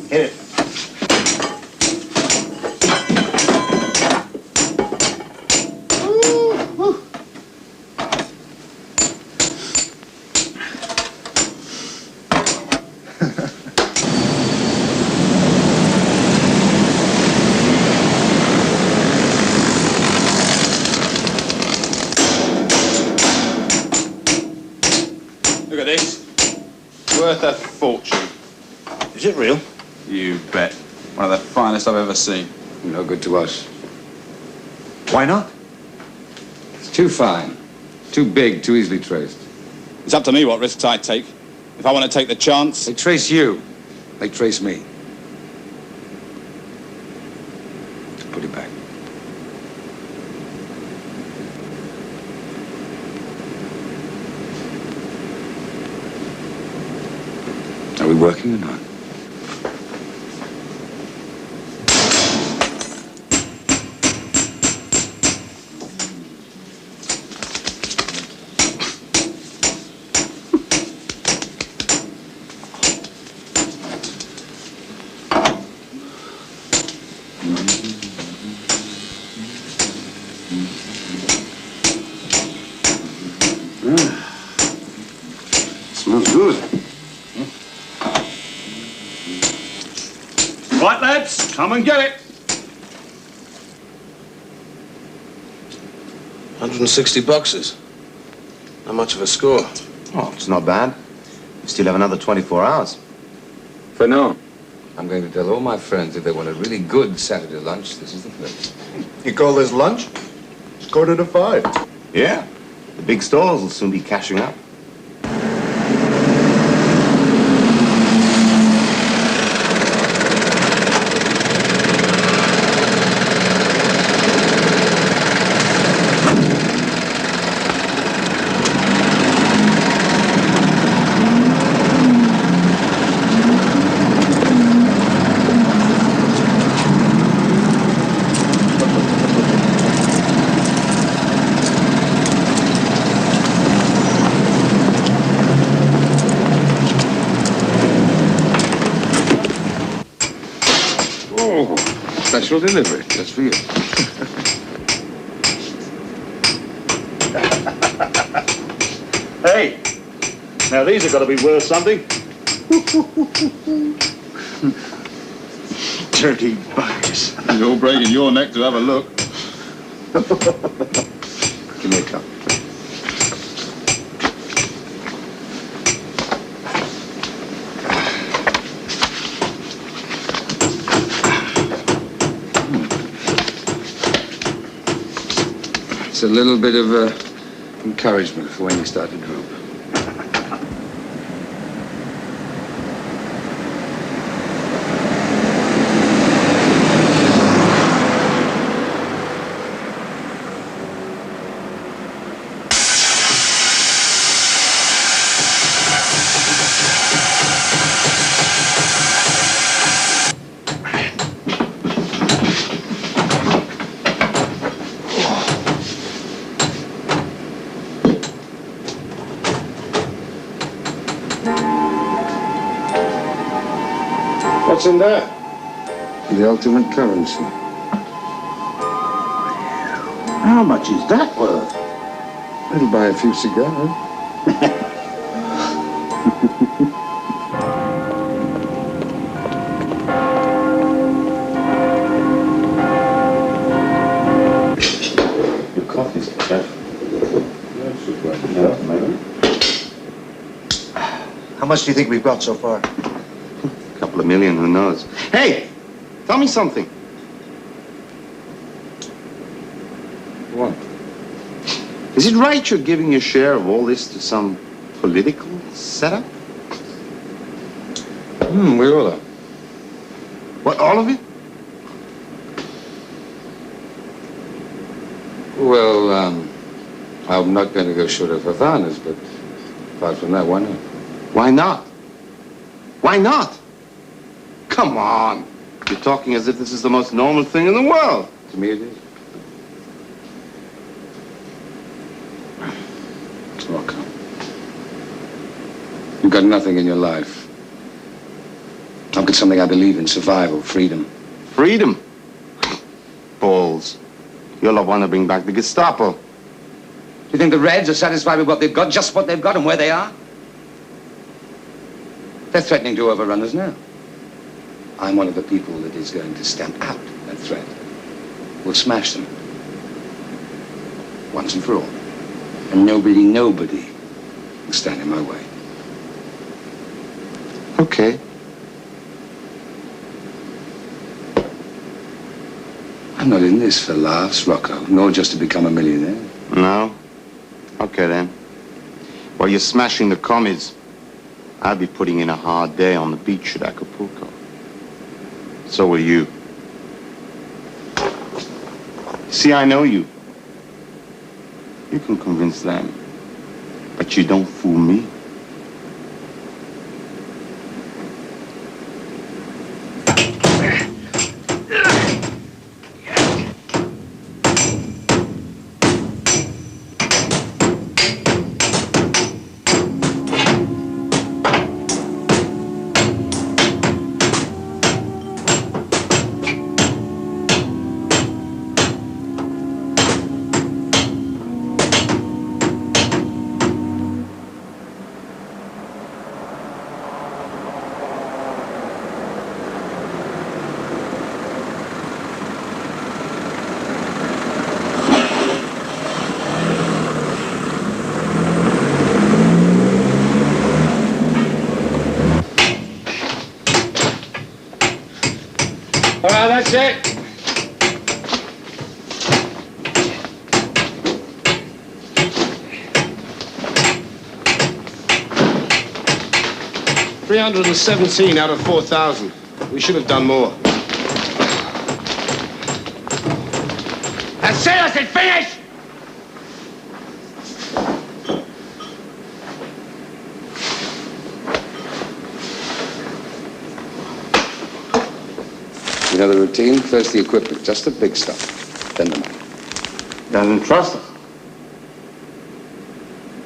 Hit it. Look at this. Worth a fortune. Is it real? You bet. One of the finest I've ever seen. No good to us. Why not? It's too fine. Too big, too easily traced. It's up to me what risks I take. If I want to take the chance... They trace you. They trace me. Put it back. Are we working or not? Smells good. Right, lads, come and get it. 160 boxes. How much of a score? Oh, it's not bad. We still have another 24 hours. For now, I'm going to tell all my friends if they want a really good Saturday lunch, this is the place. You call this lunch? It's 5:15. Yeah. The big stores will soon be cashing up. Oh, special delivery, just for you. Hey, now these have got to be worth something. Dirty buggers. You're breaking your neck to have a look. Give me a cup. It's a little bit of encouragement for when you start to droop. What's in there? The ultimate currency. How much is that worth? It'll buy a few cigars. Your coffee's okay. How much do you think we've got so far? Couple of million, who knows? Hey, tell me something. What? Is it right you're giving your share of all this to some political setup? We all are. What, all of it? Well, I'm not going to go short of Havanas, but apart from that, why not? Why not? Why not? Come on. You're talking as if this is the most normal thing in the world. To me, it is. Look, you've got nothing in your life. I've got something I believe in, survival, freedom. Freedom? Balls. You'll have want to bring back the Gestapo. Do you think the Reds are satisfied with what they've got, just what they've got and where they are? They're threatening to overrun us now. I'm one of the people that is going to stamp out that threat. We'll smash them. Once and for all. And nobody can stand in my way. Okay. I'm not in this for laughs, Rocco, nor just to become a millionaire. No? Okay, then. While you're smashing the commies, I'll be putting in a hard day on the beach at Acapulco. So will you. See, I know you. You can convince them. But you don't fool me. That's it. $317 out of 4,000. We should have done more. That's it, I said finish! You know the routine? First the equipment, just the big stuff, then the money. Doesn't trust us.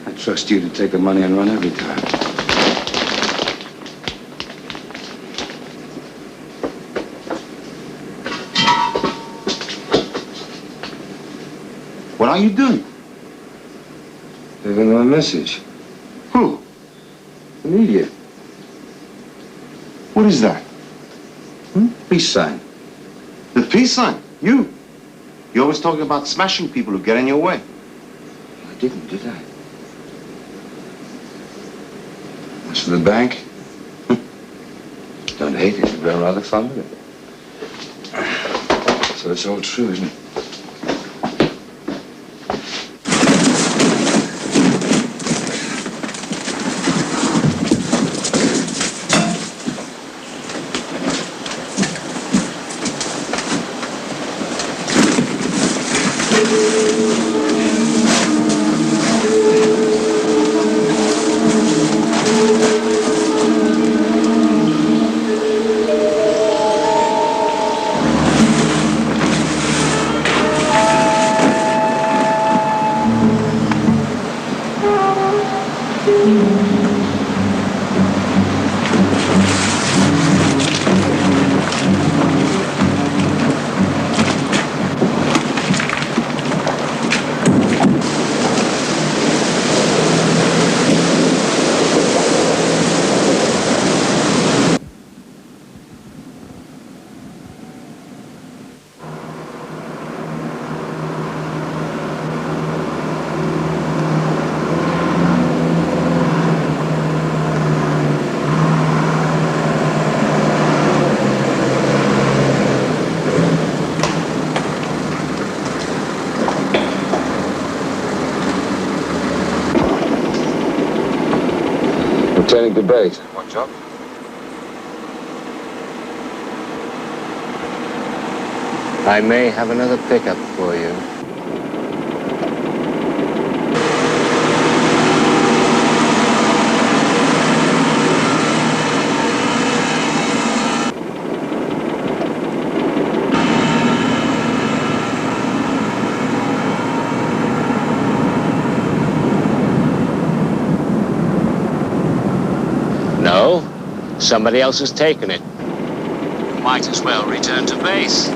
I trust you to take the money and run every time. What are you doing? Leaving them a message. Who? The media. What is that? Peace sign. The peace sign? You? You're always talking about smashing people who get in your way. I didn't, did I? As for the bank, don't hate it, you've grown rather fond of it. So it's all true, isn't it? Returning to base. What job? I may have another pickup for you. No, somebody else has taken it. Might as well return to base.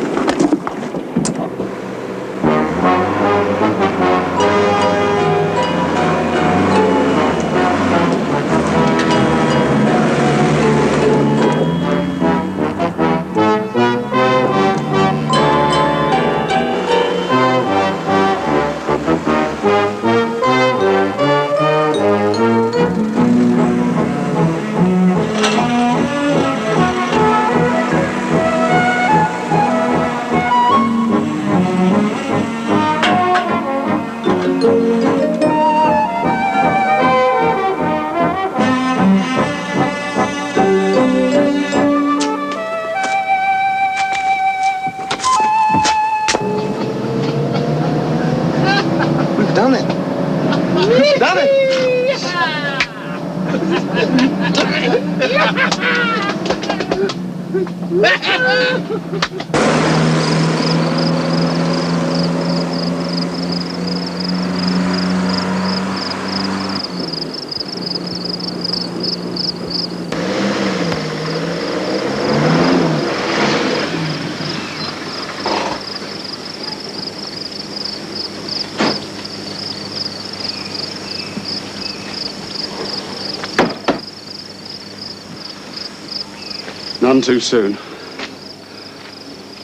None too soon.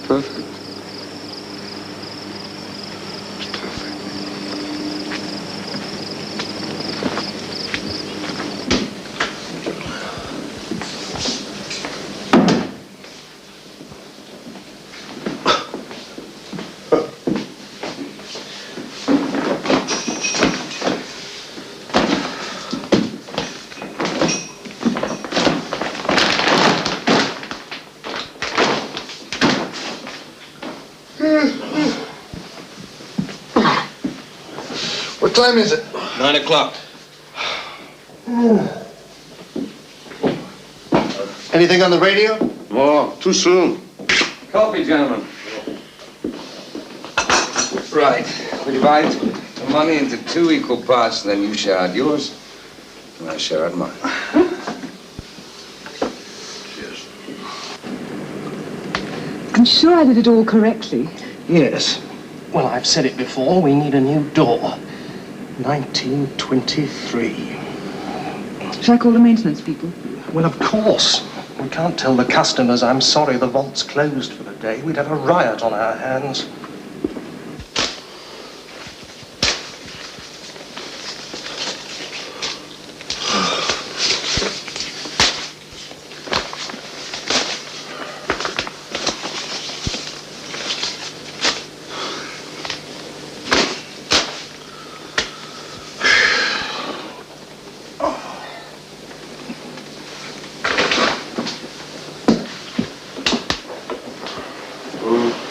Perfect. What time is it? 9 o'clock. Anything on the radio? Oh, too soon. Coffee, gentlemen. Right. We divide the money into 2 equal parts, and then you share out yours, and I share out mine. I'm sure I did it all correctly. Yes. Well, I've said it before, we need a new door. 1923. Shall I call the maintenance people? Well, of course. We can't tell the customers, I'm sorry, the vault's closed for the day. We'd have a riot on our hands.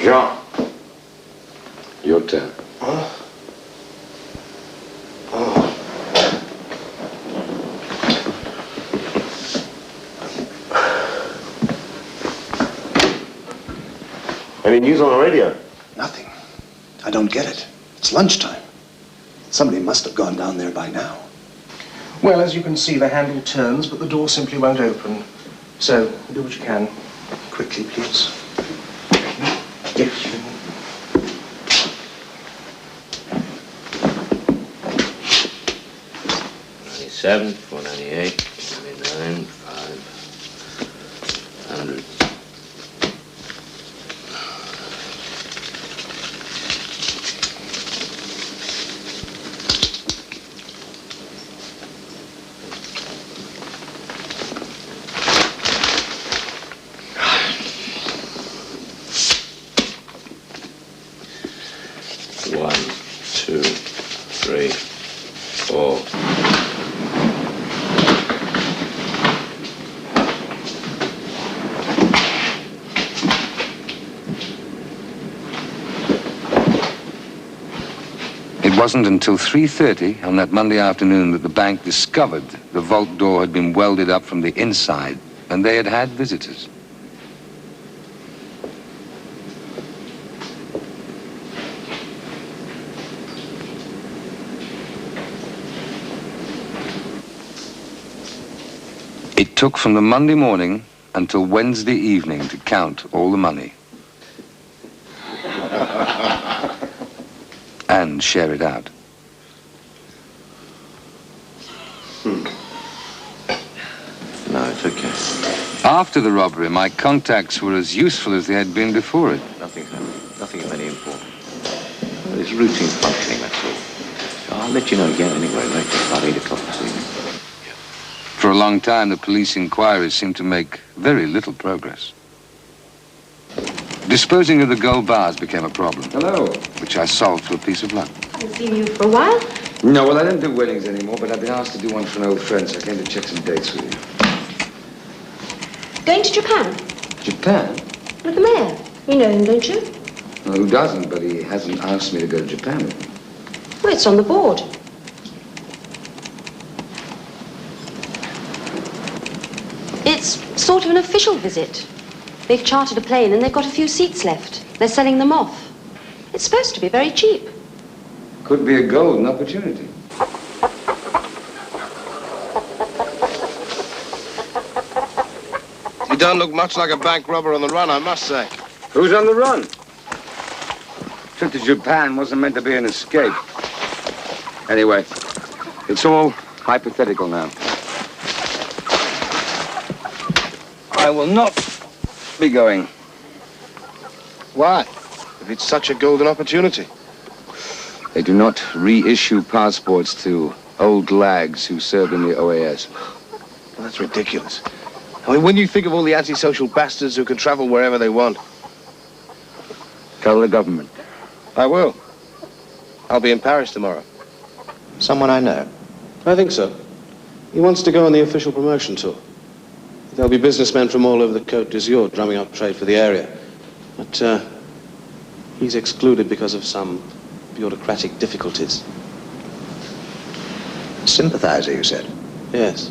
Jean. Your turn. Any news on the radio? Nothing. I don't get it. It's lunchtime. Somebody must have gone down there by now. Well, as you can see, the handle turns, but the door simply won't open. So, do what you can. Quickly, please. Yes. 97, 498, 99, 500. It wasn't until 3:30 on that Monday afternoon that the bank discovered the vault door had been welded up from the inside, and they had had visitors. It took from the Monday morning until Wednesday evening to count all the money. And share it out. No, it's okay. After the robbery, my contacts were as useful as they had been before it. Nothing's happened. Nothing of any importance. It's routine functioning, that's all. So I'll let you know again anyway, later, about 8 o'clock this evening. For a long time, the police inquiries seemed to make very little progress. Disposing of the gold bars became a problem. Hello. Which I solved through a piece of luck. I haven't seen you for a while. No, well, I don't do weddings anymore, but I've been asked to do one for an old friend, so I came to check some dates with you. Going to Japan? Japan? With the mayor. You know him, don't you? Well, who doesn't, but he hasn't asked me to go to Japan with him. Well, it's on the board. It's sort of an official visit. They've chartered a plane and they've got a few seats left. They're selling them off. It's supposed to be very cheap. Could be a golden opportunity. You don't look much like a bank robber on the run, I must say. Who's on the run? Trip to Japan wasn't meant to be an escape. Anyway, it's all hypothetical now. I will not be going. Why? If it's such a golden opportunity. They do not reissue passports to old lags who served in the OAS. Well, that's ridiculous. I mean, when you think of all the antisocial bastards who can travel wherever they want. Tell the government. I will. I'll be in Paris tomorrow. Someone I know. I think so. He wants to go on the official promotion tour. There'll be businessmen from all over the Côte d'Azur drumming up trade for the area. But he's excluded because of some bureaucratic difficulties. Sympathizer, you said? Yes.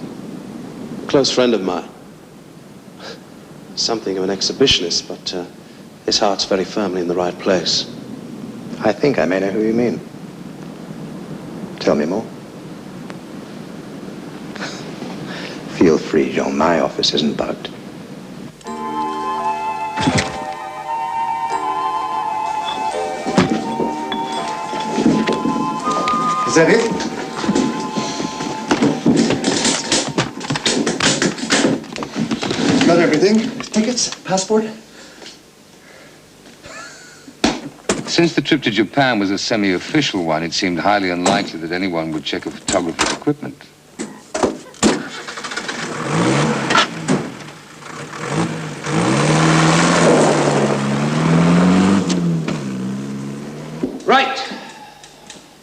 A close friend of mine. Something of an exhibitionist, but his heart's very firmly in the right place. I think I may know who you mean. Tell me more. Feel free, Jean. My office isn't bugged. Is that it? Got everything? Tickets? Passport? Since the trip to Japan was a semi-official one, it seemed highly unlikely that anyone would check a photographer's equipment. Right.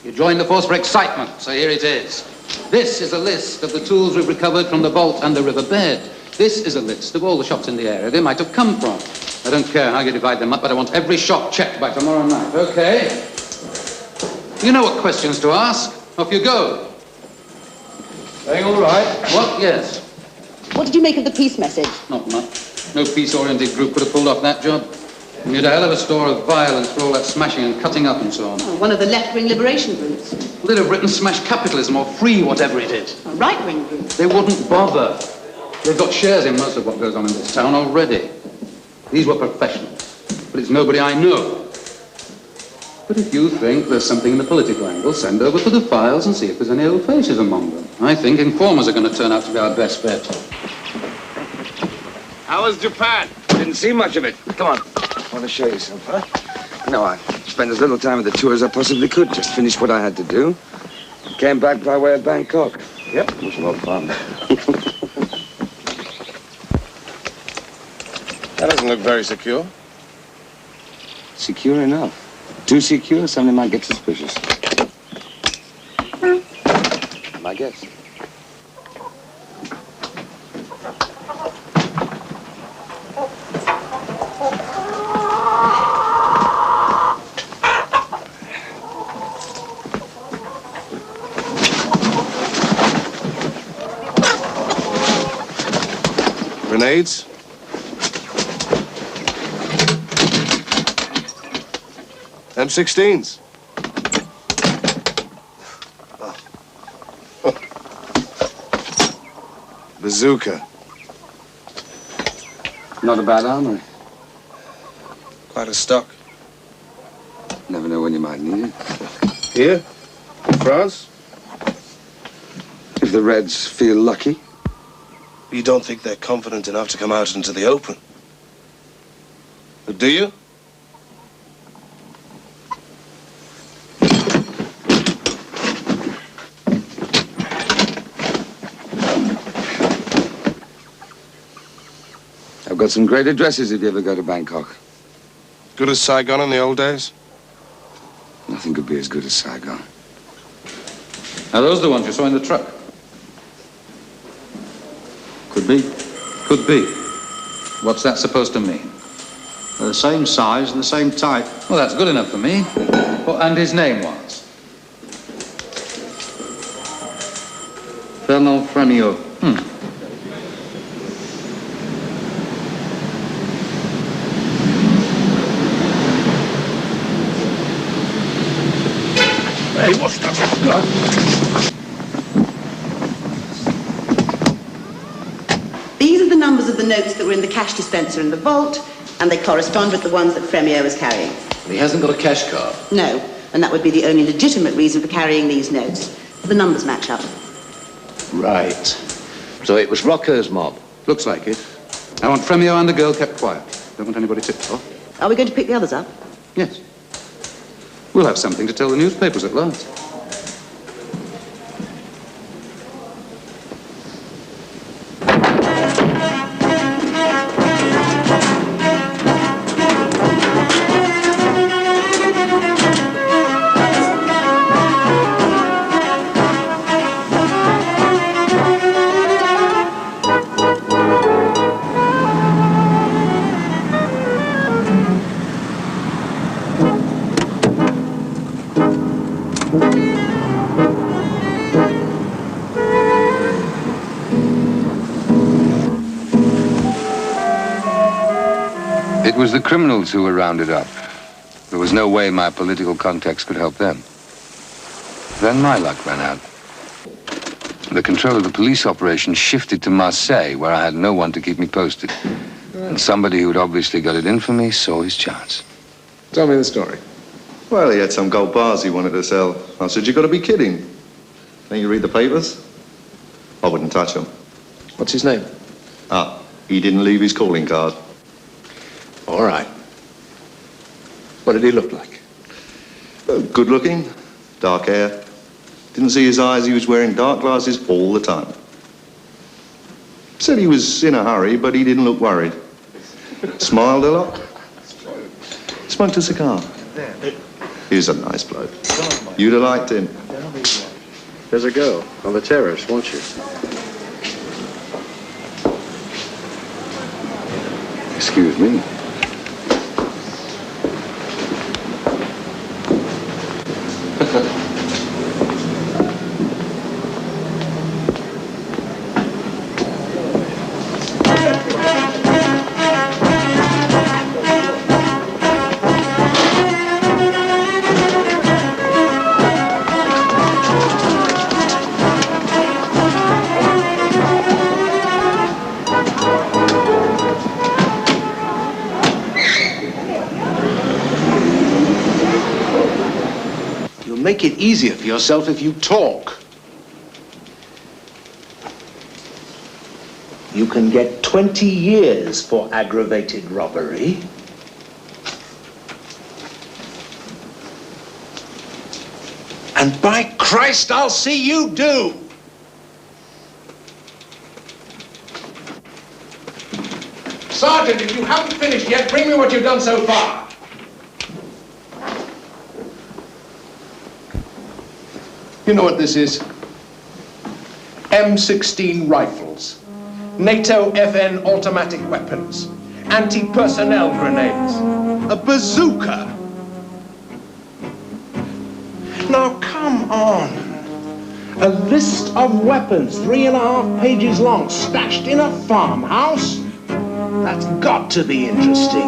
You joined the force for excitement, so here it is. This is a list of the tools we've recovered from the vault and the riverbed. This is a list of all the shops in the area they might have come from. I don't care how you divide them up, but I want every shop checked by tomorrow night, okay? You know what questions to ask. Off you go. Saying all right? What? Yes. What did you make of the peace message? Not much. No peace-oriented group could have pulled off that job. We had a hell of a store of violence for all that smashing and cutting up and so on. Oh, one of the left-wing liberation groups. They'd have written smash capitalism or free whatever it is. A right-wing group. They wouldn't bother. They've got shares in most of what goes on in this town already. These were professionals, but it's nobody I know. But if you think there's something in the political angle, send over to the files and see if there's any old faces among them. I think informers are going to turn out to be our best bet. How was Japan? Didn't see much of it. Come on. I want to show you something, huh? No, I spent as little time at the tour as I possibly could. Just finished what I had to do. Came back by way of Bangkok. Yep, it was a lot of fun. That doesn't look very secure. Secure enough. Too secure, somebody might get suspicious. My guess. Grenades? M16s. Bazooka. Not a bad armory. Quite a stock. Never know when you might need it. Here? In France? If the Reds feel lucky. You don't think they're confident enough to come out into the open? Do you? I've got some great addresses if you ever go to Bangkok. Good as Saigon in the old days? Nothing could be as good as Saigon. Are those the ones you saw in the truck? Could be. Could be. What's that supposed to mean? They're the same size and the same type. Well, that's good enough for me. Oh, and his name was? Fernand Frémillot. Hey, what's that? These are the numbers of the notes that were in the cash dispenser in the vault, and they correspond with the ones that Frémillot was carrying. He hasn't got a cash card? No, and that would be the only legitimate reason for carrying these notes. The numbers match up. Right. So it was Rocco's mob? Looks like it. I want Frémillot and the girl kept quiet. Don't want anybody tipped off. Are we going to pick the others up? Yes. We'll have something to tell the newspapers at last. It was the criminals who were rounded up. There was no way my political contacts could help them. Then my luck ran out. The control of the police operation shifted to Marseille, where I had no one to keep me posted. And somebody who'd obviously got it in for me saw his chance. Tell me the story. Well, he had some gold bars he wanted to sell. I said, you got to be kidding. Don't you read the papers? I wouldn't touch them. What's his name? Ah, he didn't leave his calling card. All right. What did he look like? Good looking, dark hair. Didn't see his eyes, he was wearing dark glasses all the time. Said he was in a hurry, but he didn't look worried. Smiled a lot. Smoked a cigar. He was a nice bloke. You'd have liked him. There's a girl on the terrace, won't you? Excuse me. Make it easier for yourself if you talk. You can get 20 years for aggravated robbery. And by Christ, I'll see you do. Sergeant, if you haven't finished yet, bring me what you've done so far. You know what this is? M16 rifles, NATO FN automatic weapons, anti-personnel grenades, a bazooka. Now, come on. A list of weapons, 3.5 pages long, stashed in a farmhouse? That's got to be interesting.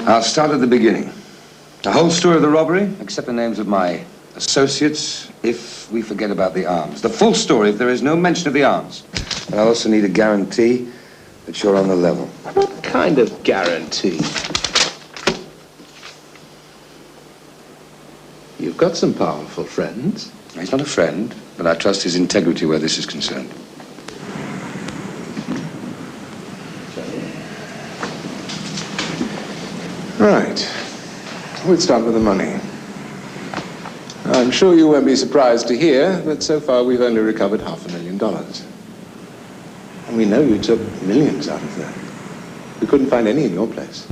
I'll start at the beginning. The whole story of the robbery, except the names of my associates, if we forget about the arms. The full story if there is no mention of the arms. But I also need a guarantee that you're on the level. What kind of guarantee? You've got some powerful friends. He's not a friend, but I trust his integrity where this is concerned. Right. We'll start with the money. I'm sure you won't be surprised to hear that so far we've only recovered $500,000. And we know you took millions out of that. We couldn't find any in your place.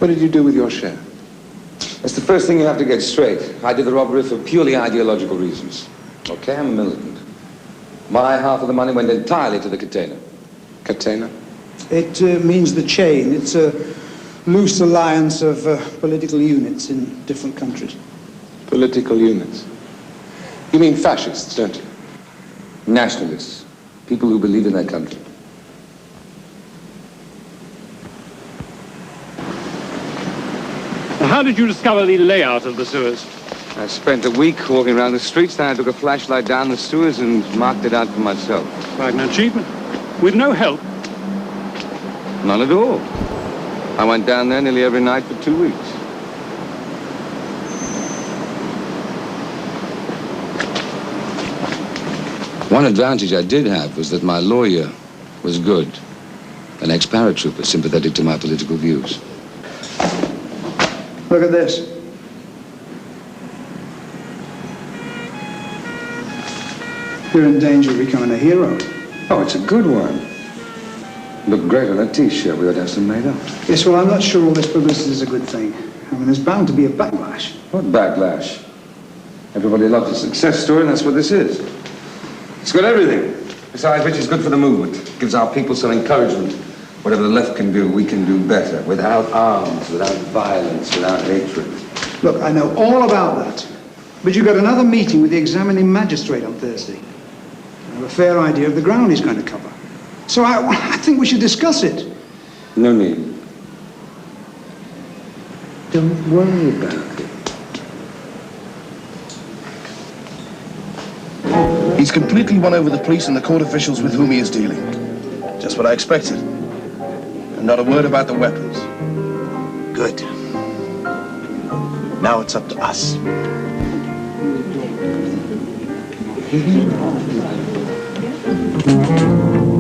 What did you do with your share? That's the first thing you have to get straight. I did the robbery for purely ideological reasons. Okay, I'm a militant. My half of the money went entirely to the container. Container? It means the chain. It's a loose alliance of political units in different countries. Political units? You mean fascists, don't you? Nationalists. People who believe in their country. How did you discover the layout of the sewers? I spent a week walking around the streets, then I took a flashlight down the sewers and marked it out for myself. Quite an achievement. With no help? None at all. I went down there nearly every night for 2 weeks. One advantage I did have was that my lawyer was good, an ex-paratrooper sympathetic to my political views. Look at this. You're in danger of becoming a hero. Oh, it's a good one. Look great on that T-shirt. We ought to have some made up. Yes, well, I'm not sure all this publicity is a good thing. I mean, there's bound to be a backlash. What backlash? Everybody loves a success story, and that's what this is. It's got everything. Besides which, it's good for the movement. It gives our people some encouragement. Whatever the left can do, we can do better. Without arms, without violence, without hatred. Look, I know all about that. But you've got another meeting with the examining magistrate on Thursday. I have a fair idea of the ground he's going to cover. So I think we should discuss it. No need. Don't worry about it. He's completely won over the police and the court officials with whom he is dealing. Just what I expected. And not a word about the weapons. Good. Now it's up to us. Mm-hmm.